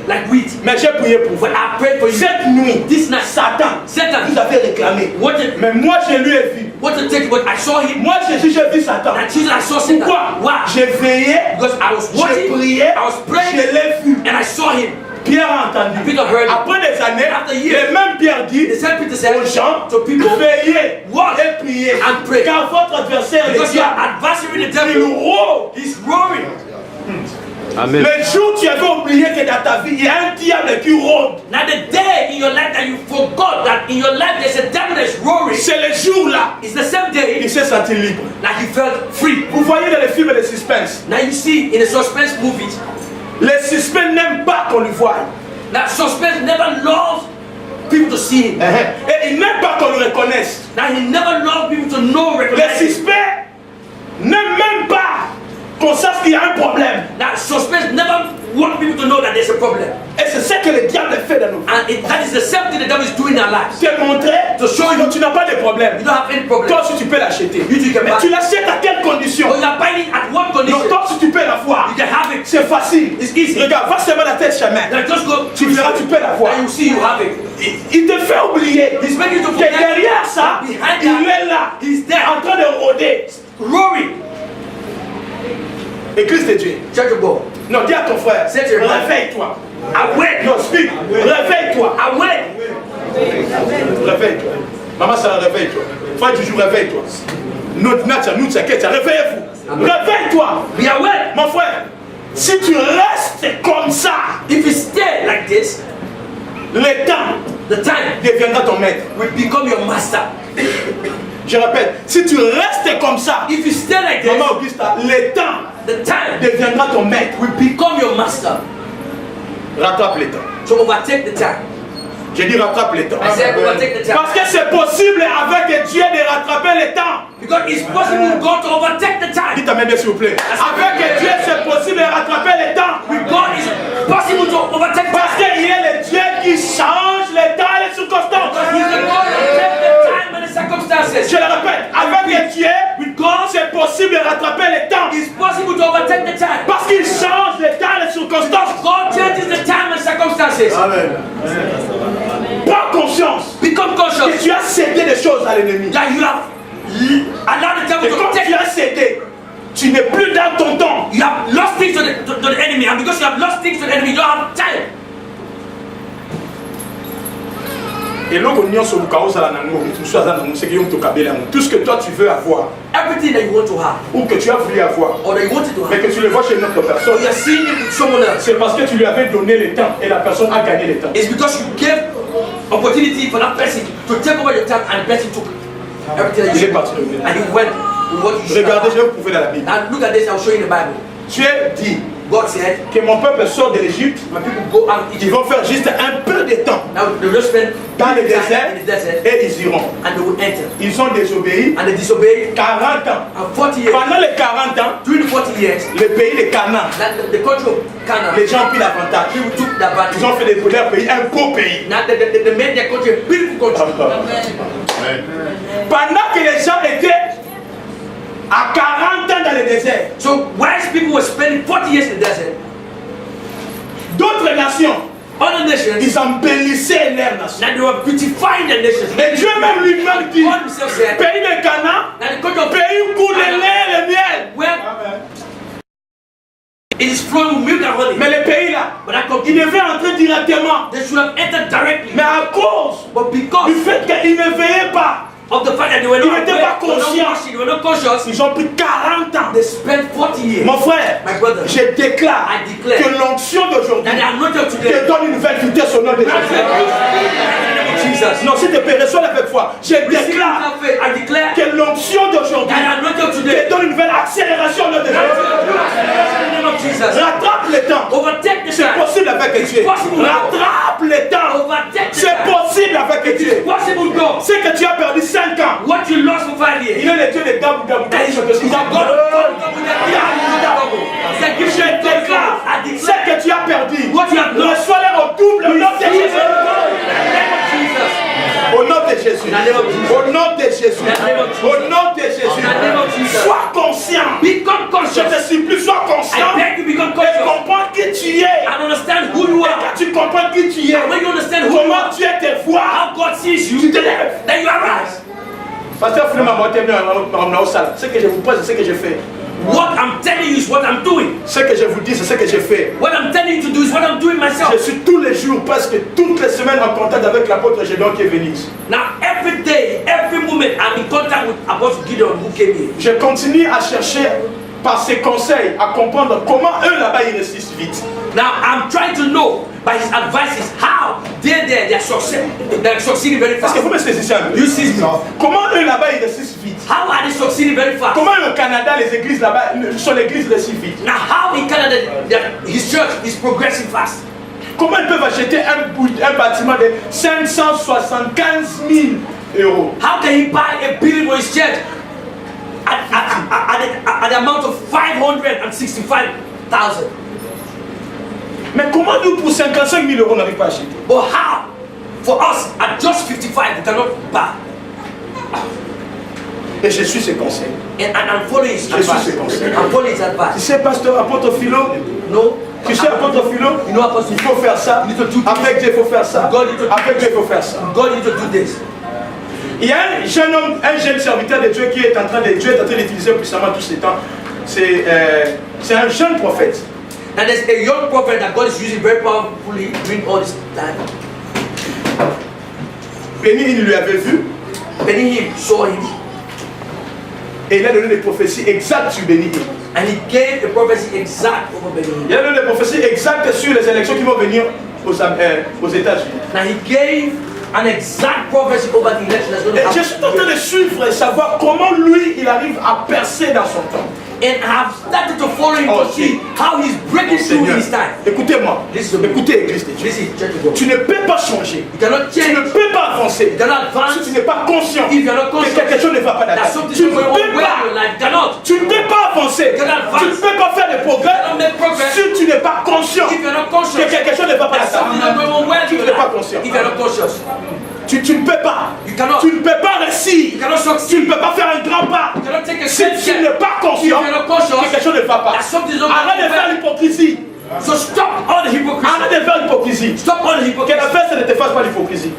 like wheat. Mais j'ai prié pour vous. But I prayed for you. Cette nuit, This night, Satan Satan vous avez réclamé. wanted Mais moi je lui ai vu. to take, but I saw him. Moi Jésus, j'ai vu Satan. And Jesus, I saw Satan. Pourquoi? Why? J'ai veillé, Because I was j'ai watching, prié, I was praying, je l'ai vu. and I saw him. Pierre a entendu. Peter heard it. Après des années, After years, les mêmes Pierre dit The same Peter said aux gens, to people, veillez watch et priez. and pray. Car votre adversaire, le Because your diable, adversary, the il devil, rôde. he's roaring. Amen. Le jour où tu avais oublié que dans ta vie, il y a un diable qui rôde. Now the day in your life that you forgot that in your life there's a devil that's roaring, C'est le jour-là, it's the same day il s'est senti libre. that he felt free. Vous voyez dans les films de suspense, Now you see in the suspense movies, les suspects n'aiment pas qu'on le voie. that suspense never loves people to see him. Et ils n'aiment pas qu'on le reconnaisse. Now he never loves people to know, Les recognize him. suspects n'aiment même pas qu'on sache qu'il y a un problème. That suspense never want people to know that there's a problem. Et c'est ce que le diable fait dans nos vies. And that is the same thing the devil is doing in our lives. Te montrer To show you que tu n'as pas de problème. you don't have any problem. Toi aussi tu peux l'acheter. You too can Mais buy. tu l'achètes à quelle condition? But you are buying it at one Non, condition. toi aussi tu peux l'avoir. You can have it. C'est facile. It's easy. Regarde, va seulement la tête chemin. Now just go. Tu verras, tu peux l'avoir. And you see you have it. Il te fait oublier He's making you to que forget. derrière ça, Behind il that, est là, he's there. en train de rôder. Roaring. Église de Dieu. Church of God. Non, dis à ton frère, Say to your brother. réveille-toi. Awake. Non, speak. Réveille-toi. Awake. Réveille-toi. Maman, ça réveille-toi. Frère du jour, réveille-toi. Notre nature, nous, réveillez-vous. Réveille-toi. Be awake. Mon frère, si tu restes comme ça, If you stay like this, le temps the time deviendra ton maître. will become your master. Je répète, si tu restes comme ça, If you stay like this, Maman Augusta, le temps the time deviendra ton maître. will become your master. Rattrape le temps. So overtake the time. J'ai dit rattrape le temps. I said overtake the time. Parce que c'est possible avec Dieu de rattraper le temps. Because it's possible with God to overtake the time. Dites amen s'il vous plaît. Avec Dieu, c'est possible de rattraper le temps. With God it's possible to overtake Parce time. qu'il est le Dieu qui change les temps et les circonstances. Because He's the God that takes the time and the circumstances. Je le répète, avec Dieu, With God c'est possible de rattraper le temps. it's possible to overtake the time. Parce qu'il change les temps et les circonstances. God changes the time and circumstances. Prends conscience Become que conscious tu as cédé des choses à l'ennemi. that you have allowed the Et devil comme to take. tu as cédé, tu n'es plus dans ton temps. You have lost things to the enemy, and because you have lost things to the enemy, you don't have time. Et l'autre nyonso lukaoza la nango, tout ça dans nous, c'est que tu kabela. Tout ce que toi tu veux avoir Everything that you want to have, ou que tu as voulu avoir, or that you wanted to mais have, que tu le vois chez une autre or personne, you are seeing it with someone else, c'est parce que tu lui avais donné le temps et la personne a gagné le temps. it's because you gave opportunity for that person to take over your time, and the person took everything that Il you est should. parti de And he went with what you should Regardez, je have. vais vous prouver dans la Bible. Now look at this, I'll show you in the Bible. Dieu dit God said, que mon peuple sort de l'Égypte, when people go out of ils Egypt, vont faire juste un peu de temps now they will spend dans le time désert in the desert, et ils iront. and they will enter. Ils ont désobéi And they disobeyed, 40 ans. and 40 years, Pendant les 40 ans, during the 40 years, le pays de Canaan, that the country of Canaan, les gens ont pris l'avantage. people took that Ils advantage. ont fait de leur pays un beau pays. Now they made their country a beautiful country. Pendant que les gens étaient à 40 ans dans le désert. So whilst people were spending 40 years in the desert, D'autres nations, other nations, ils embellissaient leur nation. and they were beautifying the nations. Et Dieu même lui-même dit, God himself said, pays de Canaan, that the country of pays où coule le lait et le miel. where it is flowing with milk and honey. Mais le pays là, But that country, il devait entrer directement. they should have entered directly. Mais à cause But du because fait qu'ils ne veillaient pas, of the fact that they were Ils not n'étaient aware, pas they were not conscients. watching, they were not conscious, ils ont pris 40 ans. they spent 40 years. Mon frère, My brother, je déclare I declare que l'onction d'aujourd'hui that they are not here te today. donne une nouvelle vitesse au nom de Jésus. Jesus. Non, s'il te plaît, reçois avec foi. Je Receive déclare that faith. I declare que l'onction d'aujourd'hui that they are not here today. te donne une nouvelle accélération au nom de Jésus. In the name of Jesus. Rattrape le temps. Overtake the C'est time. possible avec Dieu. possible. Rattrape le temps. Overtake the C'est time. possible avec Dieu. Possible God. C'est que tu as perdu 5 ans. What you lost for 5 years. Il est le Dieu des Dabou Dabou. That is God. Je déclare, ce que tu as perdu, What you have lost. reçois-le au double au nom de Jésus. Au nom de Jésus. Au nom de Jésus. Au nom de Jésus. Sois conscient. Become Je conscious. te supplie, sois conscient. I beg you become Et conscious. comprends qui tu es. And understand who you Et are. quand tu comprends qui tu es, And when you understand who you comment are, Dieu te voit, how God sees tu you, te lèves. then you arise. Pasteur Philippe m'a monté au salle. Ce que je vous pose, c'est ce que je fais. What I'm telling you is what I'm doing. Ce que je vous dis, c'est ce que je fais. What I'm telling you to do is what I'm doing Je myself. suis tous les jours, presque toutes les semaines en contact avec l'apôtre Gédéon qui est venu ici. Now, every day, every moment, I'm in contact with Apostle Gideon who came here. Je continue à chercher par ses conseils à comprendre comment eux là-bas ils réussissent vite. Now, I'm trying to know by his advices how they're succeeding very Parce fast. que vous me saisissez un peu. You see me? Comment eux là-bas ils réussissent vite. How are they succeeding very fast? Comment au Canada les églises là-bas, son église réussit vite. Now, how in Canada his church is progressing fast? Comment ils peuvent acheter un bâtiment de 575 000 euros. How can he buy a building for his church at the amount of 565,000? Mais comment nous pour 55 000 euros on n'arrive pas à acheter? But how? For us, at just 55, we cannot buy. Et je suis ses conseils. And I'm following his Je suis advice. ses conseils. I'm following his Tu advice. sais, pasteur, apôtre Philo, No. tu sais, apôtre Philo, You know, Apostle, il faut faire ça. You need to do Avec Dieu, il faut faire ça. God need to- Avec Dieu, il faut faire ça. God need to do this. Il y a un jeune homme, un jeune serviteur de Dieu qui est en train d'utiliser puissamment tous ces temps. C'est un jeune prophète. And there's a young prophet that God is using very powerfully during all this time. Béni, il lui avait vu Benihim saw him et il a donné des prophéties exactes sur Béni. and he gave a prophecy exact over Benihim. Il a donné des prophéties exactes sur les élections qui vont venir aux États-Unis. Now he gave an exact prophecy over the election that's going to Et je happen. suis en train de suivre et savoir comment lui, il arrive à percer dans son temps. And I've started to follow him Oh, to see how he's breaking through Seigneur, his time. écoutez-moi, Listen to me. écoutez Église de Dieu. This is church of God. Tu ne peux pas changer, You cannot tu ne change. peux pas avancer You cannot advance. si tu n'es pas conscient If you're not que conscious quelque chose ne va pas dans ta that vie. something's Tu ne going on peux well in pas. your life, you cannot. Tu ne peux pas avancer. You cannot advance. Tu ne peux pas faire de progrès You cannot make progress. si tu n'es pas conscient If you're not que conscious quelque chose ne va pas that dans ta something's vie. not going on well Tu in n'es your pas life, conscient. if you're not conscious, Tu ne peux pas. you cannot. Tu ne peux pas réussir. You cannot Tu succeed. ne peux pas faire un grand pas. You cannot take a Si step tu n'es yet. pas If conscient you're not conscious que quelque chose ne va pas. that something's not Arrête de going faire well, l'hypocrisie. so stop all the hypocrisy. Arrête de faire l'hypocrisie. Stop all the Que hypocrisy. la veste ne te fasse pas l'hypocrisie.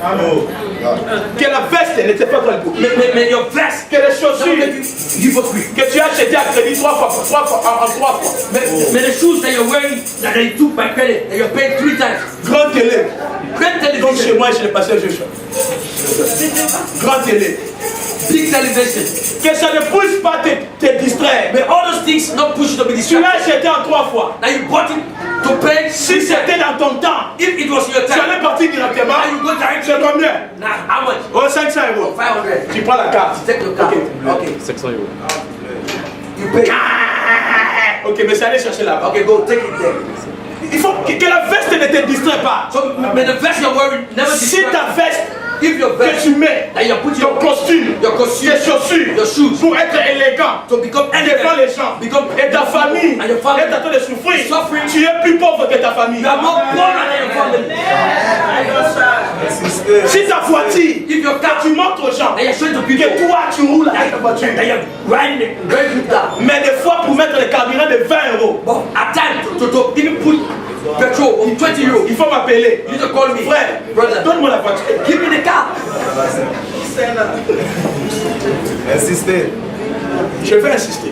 Que la veste ne te fasse pas l'hypocrisie. May your vest Que les don't make chaussures you hypocrite. que tu as achetées à crédit en 3 fois. May the shoes that you're wearing that they took by credit that you're paying 3 times. Grande télé. Great Comme chez television, moi, chez le pasteur Joshua. Grande télé. big television. Que ça ne pousse pas te distraire. May all those things not push you to be Tu l'as distracted. acheté en 3 fois. Now you bought it to pay. Si c'était dans ton temps, If it was your tu time, allais partir directement. now you go directly. C'est combien? Now how much? Oh, 500 euros. 500. Tu prends la carte. Take your card. Ok. Okay. 500 euros. You pay. Ok, mais c'est aller chercher là-bas. Okay, go take it there. Il faut que la veste ne te distrait pas. So may the vest you're wearing never Si distract ta veste you. If your que vest tu mets, that you put ton costume, your costume, tes chaussures, your shoes pour être élégant, to become devant elegant, les gens, become et ta famille and your family est en train de souffrir, suffering. tu es plus pauvre que ta famille. You are more poorer than your family. Si ta voiture, If your car, tu montres aux gens and you're showing to people que toi tu roules avec ta voiture. that you're riding a very good car. Mais des fois pour mettre le carburant de 20 euros, But at times, to even put petrol on 20 euros, il faut m'appeler. you need to call me. Frère, Brother, donne-moi la voiture. give me the car. Insistez. Je vais insister.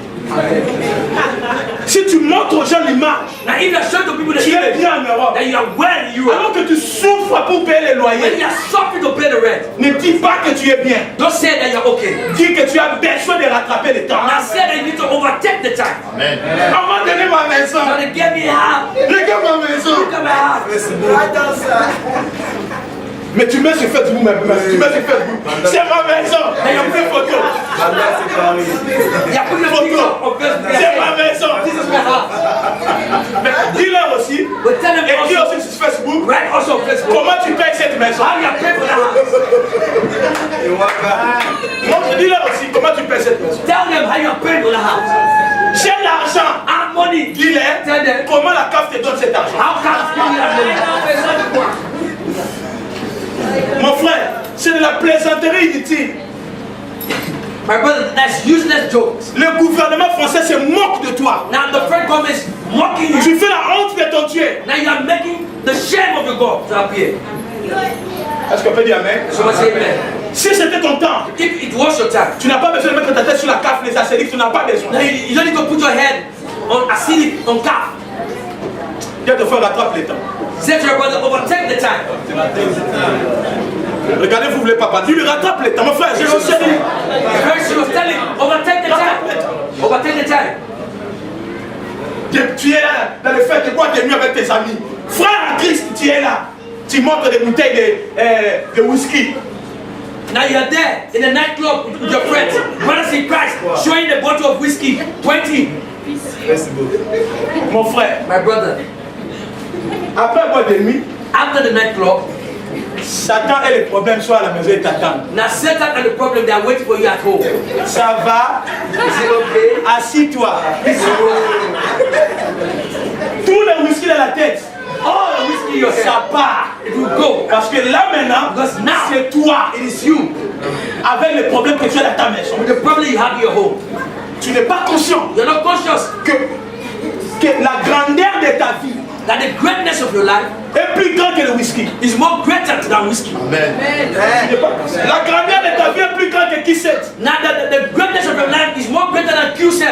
Si tu montres aux gens l'image, Now, if you're showing to people tu es bien en Europe, that you are well in Europe, alors que tu souffres pour payer les when loyers, you are suffering to pay the rent, ne dis pas que tu es bien. don't say that you're okay. Dis que tu as besoin de rattraper le temps. Now say that you need to overtake the time. On m'a donné ma maison. Now they gave me half. Regarde ma maison. Look at my house. Mais tu mets sur Facebook même. Tu mets sur Facebook. C'est ma maison. Et on fait photo. Yeah, put the picture on Facebook. C'est ma maison. This is my house. Mais dis-leur aussi. But tell them Écris also, aussi sur Facebook. right also on Facebook. Comment tu payes cette maison? How you are paying for the house. Dis-leur aussi comment tu payes cette maison. Tell them how you are paying for the house. J'ai l'argent. Have money. Dis-leur Tell them comment la CAF te donne cet argent. how can you give me that money. Mon frère, c'est de la plaisanterie inutile. My brother, that's useless jokes. Le gouvernement français se moque de toi. Now the French government is mocking you. Tu fais la honte de ton Dieu. Now you are making the shame of your God to appear. Est-ce qu'on peut dire amen? Someone say amen. Si c'était ton temps, If it was your time, tu n'as pas besoin de mettre ta tête sur la CAF, les acédiques, tu n'as pas besoin. now you don't need to put your head on acidic, on calf. Dieu te fait rattraper le temps. Say to your brother, overtake the time. Regardez, vous voulez papa, tu lui rattrapes le temps. Mon frère, je le sais. Very serious. Tell him, overtake the time. Overtake the time. Tu es là dans le fait de boire des nuits avec tes amis. Frère en Christ, tu es là. Tu montres des bouteilles de whisky. Now you are there in a nightclub with your friends, brothers in Christ, showing the bottle of whiskey, 20. Mon frère, My brother, après boire des nuits, after the nightclub, Satan et les problèmes sont à la maison et t'attendent. now Satan and the problem, they are waiting for you at home. Ça va? Is it okay? Assis-toi. Tout le whisky dans la tête. All the whiskey in your head, Ça part. it will go. Parce que là maintenant, Because now, c'est toi it is you avec les problèmes que tu as dans ta maison. with the problem you have in your home. Tu n'es pas conscient You're not conscious que la grandeur de ta vie that the greatness of your life est plus grande que le whisky. is more greater than whiskey. Tu n'es pas conscient. La grandeur de ta vie est plus grande que qui sait. Now the greatness of your life is more greater than Q7.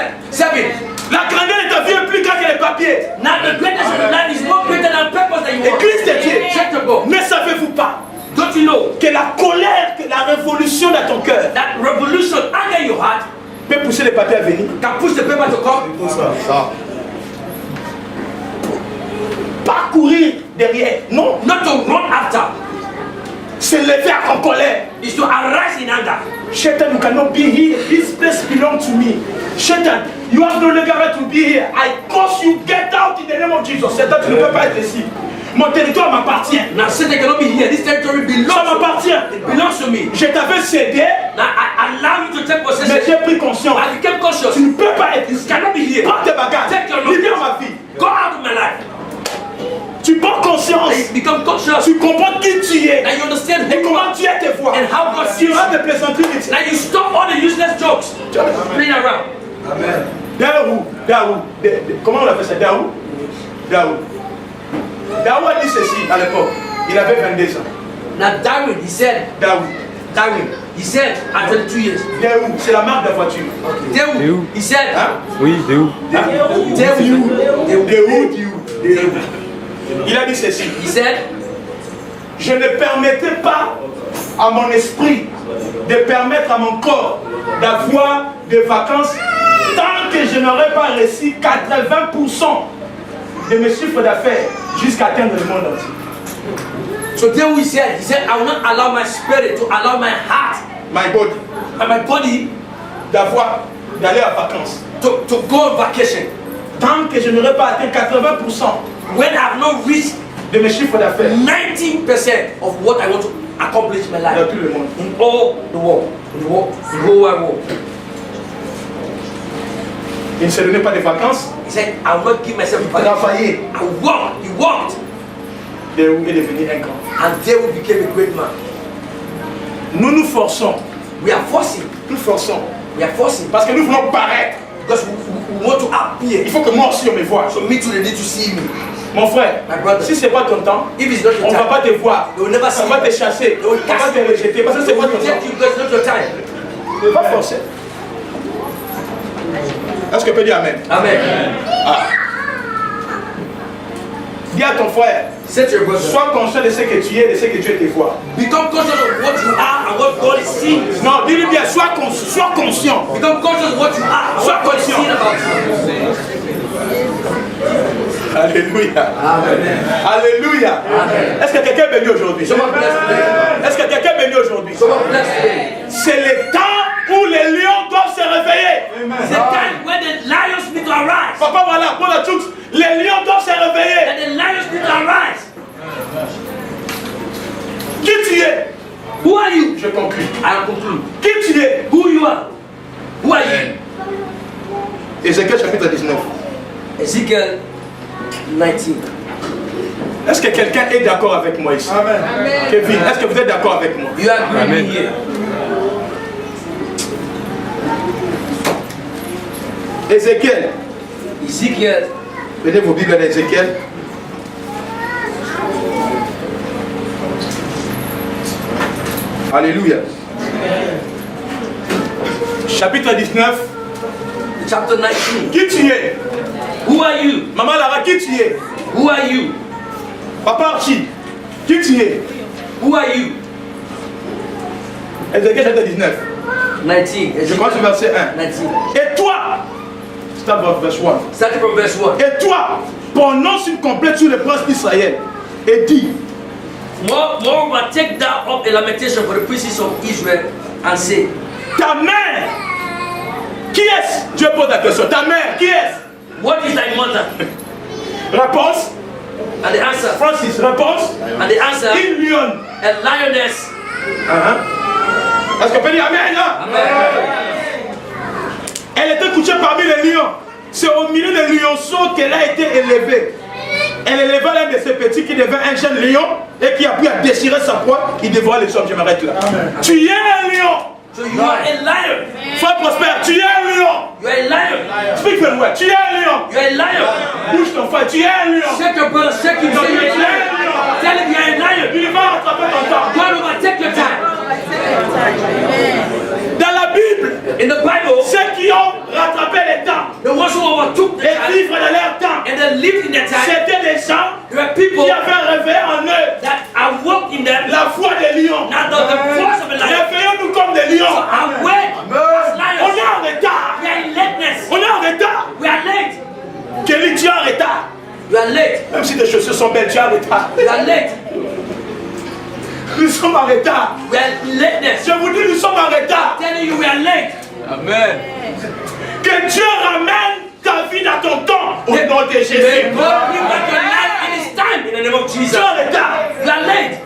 La grandeur de ta vie est plus grande que les papiers. Now the greatness of your life is more greater than purpose that you want. Église de Dieu. Check the book. Ne savez-vous pas Don't you know que la colère, que la révolution dans ton cœur that revolution anger your heart peut pousser les papiers à venir? can push the paper to come? Pas courir derrière. Non. Not to run after, Se lever en colère. is to arise in anger. Satan, you cannot be here. This place belongs to me. Satan, you have no legal right to be here. I curse you. Get out in the name of Jesus. Satan, tu ne peux pas être ici. Mon territoire m'appartient. Now Satan cannot be here. This territory Ça belongs to m'appartient. me. It belongs to me. Je t'avais cédé, Now I allow you to take mais possession. j'ai pris conscience. I became conscious. Tu ne peux pas être ici. You cannot be here. Prends tes bagages. Take your Libère luggage. ma vie. Go out of my life. Tu prends conscience. You become conscious. Tu comprends qui tu es. Now you understand Et who you comment are Dieu te voit. and how God Tu sees auras you. des plaisanteries inutiles. Now you stop all the useless jokes playing around. Daou. Comment on appelle ça? Daou. Daou a dit ceci à l'époque. Il avait 22 ans. Now Darwin, he said at 22 years. Daou, c'est la marque de la voiture. Deus, he said, Hein? Oui, Déu. Daou. Il a dit ceci. he said, Je ne permettais pas à mon esprit de permettre à mon corps d'avoir des vacances tant que je n'aurais pas réussi 80% de mes chiffres d'affaires jusqu'à atteindre le monde entier. so Deus, he said, I will not allow my spirit to allow my heart My body, and my body d'aller en vacances. to go on vacation Tant que je n'aurais pas atteint 80% when I have not reached de mes chiffres d'affaires 19% of what I want to accomplish in my dans life tout le monde. in all the world, the whole wide world. Il ne se donnait pas de vacances. He said, I will not give myself Il vacation. travaillait. I walked. He walked. est devenu un grand. And there we became a great man. Nous nous forçons. We are forcing. Nous forçons. We are forcing. Parce que nous voulons paraître. Because we want to appear. Il faut que moi aussi on me voie. So me too, they need to see me. Mon frère, My brother. si ce n'est pas ton temps, If it's not your on ne time, va pas te voir. they will never see On va you. te chasser. They will On va cast te you. rejeter. Parce que ce They n'est pas will ton reject temps. you because it's not your time. Ne pas forcer. Est-ce que tu peux dire Amen? Amen. Ah. Dis à ton frère, Say to your brother. sois conscient de ce que tu es, de ce que Dieu te voit. Become conscious of what you are and what God is seeing. Non, dis-lui bien, sois conscient. Become conscious of what you are and what God is seeing about you. Alléluia. Amen. Alléluia. Est-ce que quelqu'un est béni aujourd'hui? Someone bless today. Est-ce que quelqu'un est béni aujourd'hui? Someone bless today. C'est le temps où les lions doivent se réveiller. It's the time when the lions need to arise. Papa, voilà, pour la toute, les lions doivent se réveiller. And the lions need to arise. Qui tu es? Who are you? Je conclue. I conclude. Qui tu es? Who you are? Who are you? Ézéchiel chapitre 19. Ezekiel 19. Est-ce que quelqu'un est d'accord avec moi ici? Amen. Kevin, est-ce que vous êtes d'accord avec moi? You are Amen. here. Ézéchiel. Ezekiel. Prenez vos Bibles d'Ézéchiel. Alléluia. Chapitre 19. Chapter 19. Qui tu es? Who are you? Maman Lara, qui tu es? Who are you? Papa Archie, qui tu es? Who are you? Ézéchiel chapitre 19. 19. Je commence au verset 1. 19. Et toi, start with verse 1. Starting from verse 1. Et toi, prononce une complète sur les princes d'Israël et dis, Moreover, take thou up a lamentation for the princes of Israel and say, ta mère, qui est-ce? Dieu pose la question, ta mère, qui est-ce? what is thy mother? Réponse, And the answer, Francis, réponse, and the answer, une lionne. a lioness. Est-ce qu'on peut dire Amen, hein? Elle était couchée parmi les lions. C'est au milieu des lionceaux qu'elle a été élevée. Elle éleva l'un de ses petits qui devint un jeune lion et qui a pu à déchirer sa proie. Il dévora les hommes. Je m'arrête là. Tu es un lion. So you are a lion. Frère Prosper, tu es un lion. You are a lion. Speak very well. Tu es un lion. You are a lion. Bouge ton frère. Tu es un lion. Shake your brother, shake him, say you're a lion. Tell him you're a lion. Il va rattraper ton temps. God overtake your time. Dans la Bible, In the Bible, ceux qui ont rattrapé les temps the ones who overtook the et time vivre dans leur temps, and then lived in their time, c'était des gens there are people qui avaient réveillé en eux that awoke in them. la foi des lions. Now the voice of a lion. Réveillons-nous comme des So lions. awake as On lions. est en retard. We are in lateness. On est en retard. We are late. Kelly, tu es en retard. We are late. Même si tes chaussures sont belles, tu es en retard. We are late. Nous sommes en retard. We are in lateness. Je vous dis, nous sommes en retard. Telling you we are late. Amen. Que Dieu ramène ta vie dans ton temps. Au nom de May Jésus. God bring back your life in His time in the name of Tu Jesus. es en retard. We are late.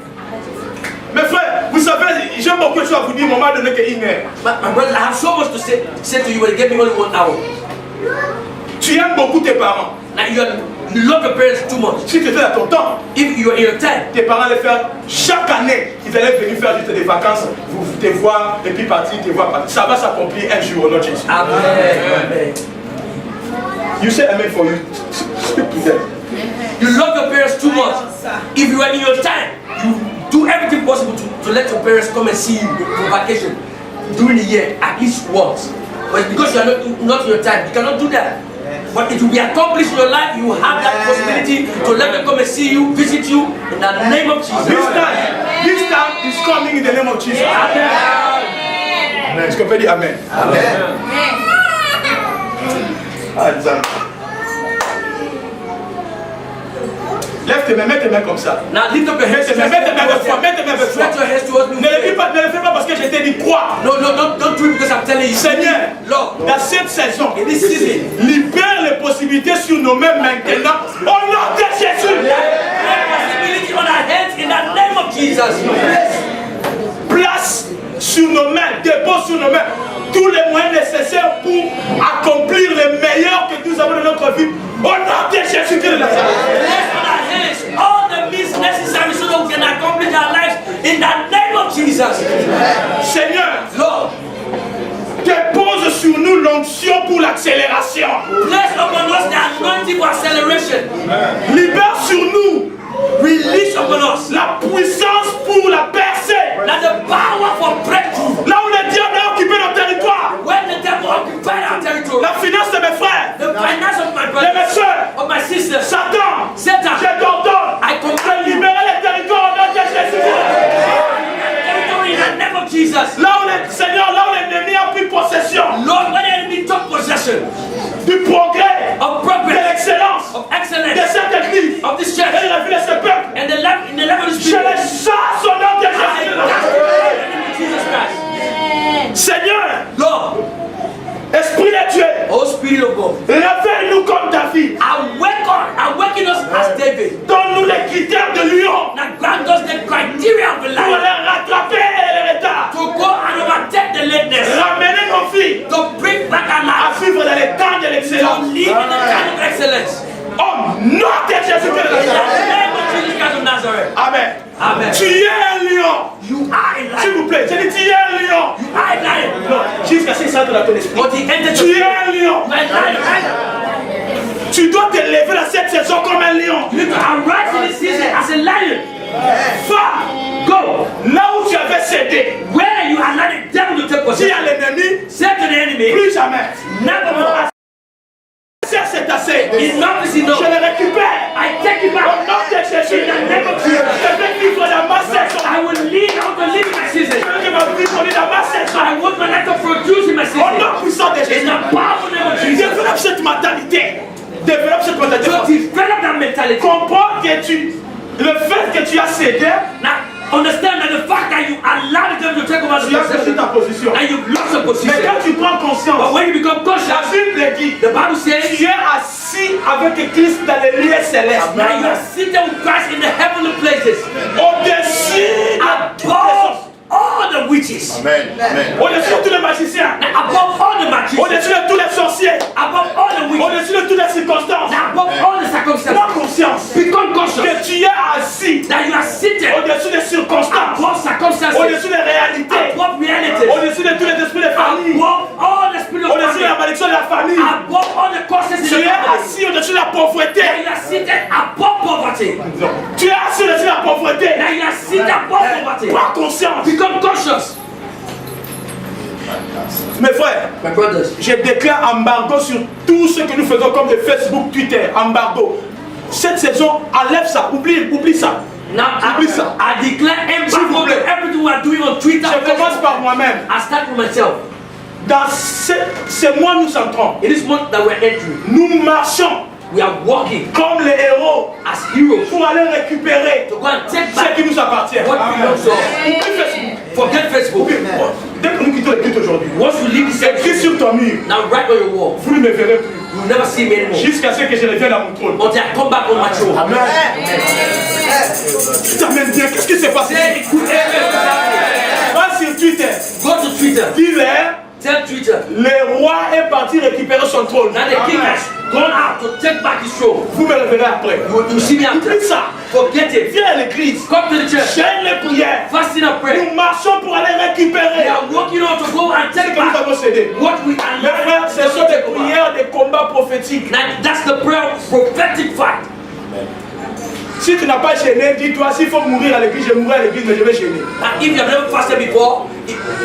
Mes frères, vous savez, j'ai beaucoup de choses à vous dire, mais on m'a donné qu'une heure. My brother, I have so much to say to you, but give me only 1 hour. Tu aimes beaucoup tes parents. Now you love your parents too much. Si tu étais à ton temps, If you are in your time, tes parents allaient faire chaque année, ils allaient venir faire juste des vacances, vous te voir et puis partir, te voir partir. Ça va s'accomplir un jour au nom de Jésus. Amen. Amen. You say amen for you. Speak to them. You love your parents too much. If you are in your time, you do everything possible to let your parents come and see you for vacation during the year at least once. But because you are not in your time, you cannot do that. But it will be accomplished in your life. You have that possibility to let them come and see you, visit you in the name of Jesus. This time is coming in the name of Jesus. Amen. Est-ce qu'on peut dire amen? Amen. Lève tes mains, mets tes mains comme ça. Now lift up your hands. Mets tes mains vers toi, mets tes mains vers toi. Stretch your hands towards me. Ne le fais pas parce que je t'ai dit crois. No, don't do it because I'm telling you. Seigneur, Lord, dans cette saison, in this season, libère les possibilités sur nos mains maintenant. Au nom de Jésus. possibility on our hands in the name of Jesus. Place sur nos mains, dépose sur nos mains tous les moyens nécessaires pour accomplir le meilleur que nous avons dans notre vie. Au nom de Jésus-Christ de Nazareth. Place on our hands all the means necessary In the name of Jesus. Seigneur, Lord, dépose sur nous l'onction pour l'accélération. place upon us the anointing for acceleration. Libère sur nous Release upon us la puissance pour la percée. that the power for breakthrough. Là où le diable a occupé nos territoires, When the devil occupied our territory, la finance de mes frères, the finance of my de brothers, mes soeurs, of my sisters, Satan, Satan, je t'ordonne I de command you libérer les territoires au nom de Jésus. in the name of Jesus. Là où le Seigneur, là où l'ennemi a pris possession Lord, when the enemy took possession du progrès, of de progress, l'excellence of de excellence, cette église of this et church, de la vie de ce peuple, and the life in the level of the je spirit, les chasse au nom de I cast Jésus. it in the name of Jesus Christ. Seigneur, Lord, Esprit de Dieu, oh Spirit of God, réveille-nous comme David. awaken us as David. Donne-nous les critères de lion Now grant us the criteria of the pour life les rattraper les retards. to go and overtake the lateness, Ramener nos filles to bring back our à lives, vivre dans les temps de to l'excellence. live in the kind of excellence. Au nom de Jésus de In the Nazareth. name of Jesus Christ of Nazareth. Amen. Amen. Tu es un lion. You are a S'il lion. vous plaît, j'ai dit tu es un lion. You are a lion. Non, jusqu'à ce que ça entre dans ton esprit. But he entered Tu es the un lion. my lion. Tu dois te lever dans cette saison comme un lion. You need to arise in this season as a lion. Va Go là où tu avais cédé. where you allow the devil to take Dis possession. à l'ennemi, Say to the enemy, plus jamais. never more. C'est assez. Enough is enough. Je le récupère. I take it Au back. nom de Jésus. In the name of Jesus. Je vais vivre dans ma saison. I will live. I want to live in my season. Je veux que ma vie produise dans ma saison. I want my life to produce in my Au season. nom puissant de In Jésus. the powerful name of Jesus. Développe cette mentalité. Développe cette mentalité. So develop that mentality. Comprends que le fait que tu as cédé, Now understand that the fact that you allow the devil to take over the tu as perdu possession ta position. and you've lost your Mais position. quand tu prends But conscience, when you become la conscious, Bible dit, the Bible says tu es assis avec Christ dans les lieux célestes. now you are seated with Christ in the heavenly places, Au-dessus de above all the witches, Amen. Amen. au-dessus de tous les magiciens, above all the magicians, au-dessus de tous les sorciers, above all the witches, au-dessus de toutes les circonstances. above all the Prends circumstances. conscience Become conscious que tu es assis that you are seated au-dessus des circonstances, above circumstances, au-dessus des réalités, above realities, au-dessus de tous les esprits de famille, above all the spirit of au-dessus de la family, malédiction de la famille. above all the causes in Tu the es family. assis au-dessus de la pauvreté. Now you are seated above poverty. Tu es assis au-dessus de la pauvreté. Now you are seated above poverty. Prends conscience. Become conscious. Mes frères, My brothers, je déclare embargo sur tout ce que nous faisons comme le Facebook, Twitter. Embargo. Cette saison, enlève ça. Oublie ça. now Oublie ça. I declare S'il vous embargo plaît. to everything we are doing on Twitter. Je commence par moi-même. I start with myself. Dans ce mois, nous entrons. In this month that we're entering, Nous marchons we are walking comme les héros as heroes pour aller récupérer to go and take ce back qui nous appartient. what belongs to us. Oublie Facebook. Forget Facebook. Oublie. Dès que nous quittons le culte aujourd'hui, Once you leave this écris earth, sur ton mur. now write on your wall. Vous ne me verrez plus. You will never see me anymore Jusqu'à ce que je revienne à mon trône. until I come back on my throne. Tu t'amènes bien. Qu'est-ce qui s'est passé? Say it could Va sur Twitter. Go to Twitter. Dis-leur, Tell Twitter le roi est parti récupérer son trône. that the king has gone out to take back his throne. Vous me reverrez après. You see me after. Oublie ça. Forget it. Viens à l'église. Come to the church. Chaîne les prières. Fasting and pray. Nous marchons pour aller We récupérer are walking on to go and ce take que nous back avons cédé. what we are Mes frères, ce sont des prières, des combats prophétiques. Now that's the prayer prophetic fight. Si tu n'as pas gêné, dis-toi, s'il faut mourir à l'église, je mourrai à l'église, mais je vais gêner. And if you have never fasted before,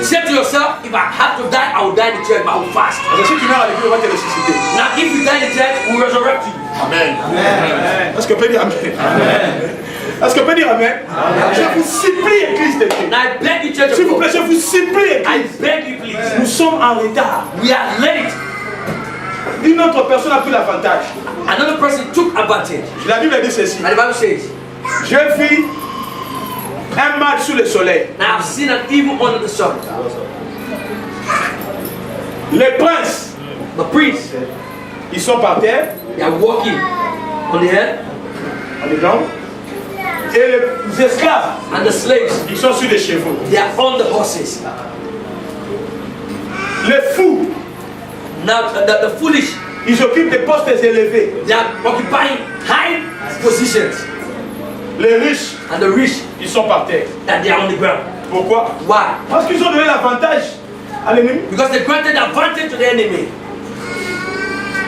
say to yourself, if I have to die, I will die in the church, but I will fast. Parce que si tu meurs à l'église, on va te ressusciter. Now if you die in the church, we will resurrect you. Amen. Est-ce qu'on peut dire Amen? Est-ce qu'on peut dire Amen? Je vous supplie, église de Dieu. Now I beg you, church S'il of vous plaît, God, je vous supplie, I église. beg you please. Nous sommes en retard. We are late. Une autre personne a pris l'avantage. Another person took advantage. La Bible dit ceci. And the Bible says, J'ai vu un mal sous le soleil. now I've seen an evil under the sun. Les princes, The priests, ils sont par terre, they are walking on the earth, en dedans. Et les esclaves, and the slaves, ils sont sur des chevaux. they are on the horses. Les fous, Now the foolish, ils occupent des postes élevés. they are occupying high positions. Les riches, and the rich, ils sont par terre. that they are on the ground. Pourquoi? Why? Parce qu'ils ont donné l'avantage à l'ennemi. Because they granted advantage to the enemy.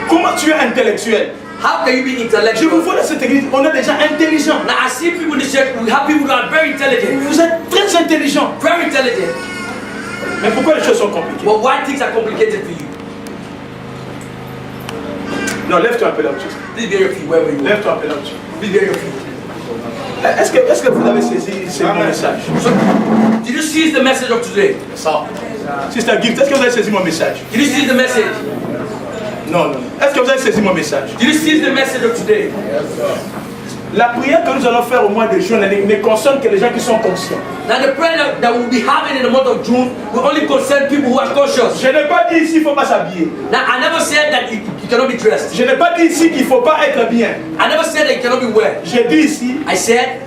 Comment tu es intellectuel? How can you be Je vous intellectual? vois dans cette église, on est déjà intelligent. Now I see people in the church, we have people who are very intelligent. Vous êtes très intelligent. Very intelligent. Mais pourquoi les choses sont compliquées? But why things are complicated for you? Non, lève-toi un peu là-dessus. Please be your feet wherever you are. Lève-toi un peu là-dessus. Please be your feet. Est-ce que vous avez saisi mon message? So, did you seize the message of today? Sister Gift, est-ce que vous avez saisi mon message? Did you seize the message? Non, non. Est-ce que vous avez saisi mon message? Did you seize the message of today? La prière que nous allons faire au mois de juin ne concerne que les gens qui sont conscients. Now the prayer that we'll be having in the month of June will only concern people who are conscious. Je n'ai pas dit ici qu'il ne faut pas s'habiller. Now I never said that you cannot be dressed. Je n'ai pas dit ici qu'il ne faut pas être bien. I never said that you cannot be wet. J'ai dit ici, I said,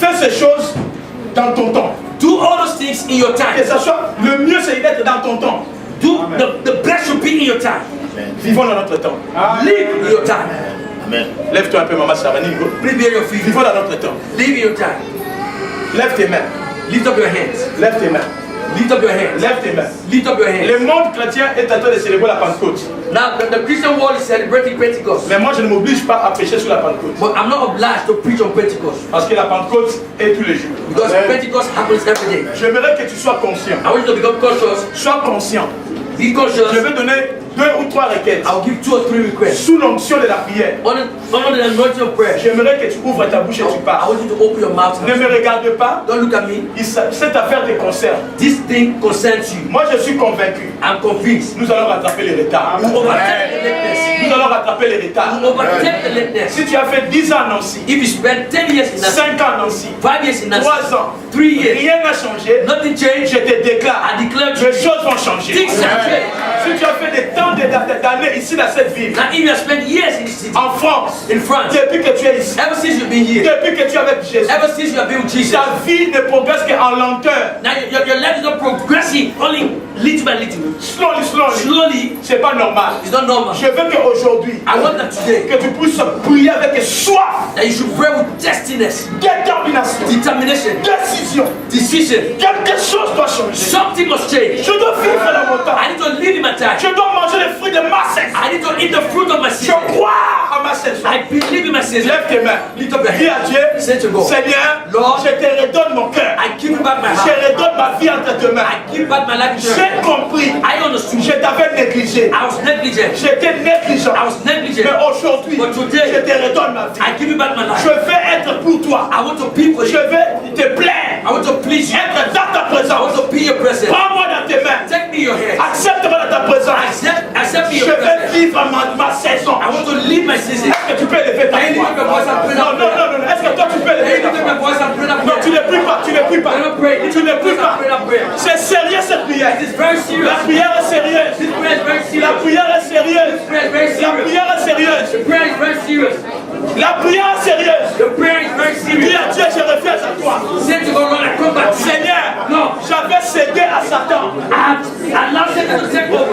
fais ces choses dans ton temps. do all those things in your Que time. ça soit le mieux, c'est d'être dans ton temps. Do the best should be in your time. Vivons dans notre temps. Live in your time. Lève-toi un peu, maman Saranigo. Please be on your feet. Vivons dans notre temps. Live in your time. Lève tes mains. Lift up your hands. Lève tes mains. Lift up your hands. Lève tes mains. Lift up your hands. Le monde chrétien est en train de célébrer la Pentecôte. Now the Christian world is celebrating Pentecost. Mais moi, je ne m'oblige pas à prêcher sur la Pentecôte. But I'm not obliged to preach on Pentecost. Parce que la Pentecôte est tous les jours. Because Pentecost happens every day. J'aimerais que tu sois conscient. I want you to become conscious. Sois conscient. Be conscious. Je vais donner 2 ou 3 requêtes. I'll give 2 or 3 requests. Sous l'onction de la prière. Under the anointing of prayer. J'aimerais que tu ouvres ta bouche et tu I parles. want you to open your mouth. Ne me regarde pas. Don't look at me. Cette affaire te concerne. This thing concerns you. Moi, je suis convaincu. I'm convinced. Nous allons rattraper les retards. You overtake the lateness. Nous allons rattraper les retards. You overtake the lateness. Si tu as fait 10 ans à Nancy, If you spend 10 years in Nancy, 5 ans à Nancy, 5 years in Nancy, 3 ans, 3 years, rien n'a changé, nothing changed. je te déclare, I declare to les you, choses vont changer. things have changed. Si tu as fait des temps d'années ici dans cette ville, Now, if you have spent years in this city, en France, in France, depuis que tu es ici, ever since you've been here, depuis que tu es avec Jésus, ever since you have been with Jesus, ta vie ne progresse qu'en lenteur. now your life is not progressing, only little by little. Slowly, slowly. Slowly, C'est pas normal. it's not normal. Je veux qu'aujourd'hui, I want that today, que tu puisses prier avec soif, that you should pray with destiness, détermination, determination, décision. decision. Quelque chose doit changer. Something must change. Je dois vivre dans mon temps. I need to live in my time. Je dois manger les fruits de ma saison. I need to eat the fruit of my Je season. crois à ma saison. I believe in my season. Lève tes mains. Lift up your Dis à hands. Dieu, Say to God, Seigneur, Lord, je te redonne mon cœur. I give you back my Je heart. redonne ma vie entre tes mains. I give back my life to you. J'ai compris. I understood. Je t'avais négligé. I was negligent. J'étais négligent. I was negligent. Mais aujourd'hui, But today, je te redonne ma vie. I give you back my Je life. vais être pour toi. I want to be for Je you. vais te plaire. I want to please you. Être dans ta I want présence. to be your presence. Prends-moi dans tes mains. Take me your hand. Accepte-moi dans ta présence. Accept me Je your vais presence. vivre ma saison. I want to live my season. Est-ce que tu peux lever ta Can you lift up your voice and voix? pray Non, that non, prayer? non, non. Est-ce que toi tu peux Can lever you ta lift up your voix? voice and pray that Non, tu prayer? ne pries pas, tu ne pries pas. I don't pray. Lift Tu up ne your pries voice and pas. pray that prayer. C'est sérieux cette prière. It is very La serious. prière est sérieuse. This prayer is very La serious. prière est sérieuse. This prayer is very La serious. prière est sérieuse. The prayer is very serious. La prière est sérieuse. The prayer is very Dis serious. à Dieu, je reviens à toi. Say to God, Lord, I come back. Seigneur, No. j'avais cédé à Satan. I allowed Satan to take over.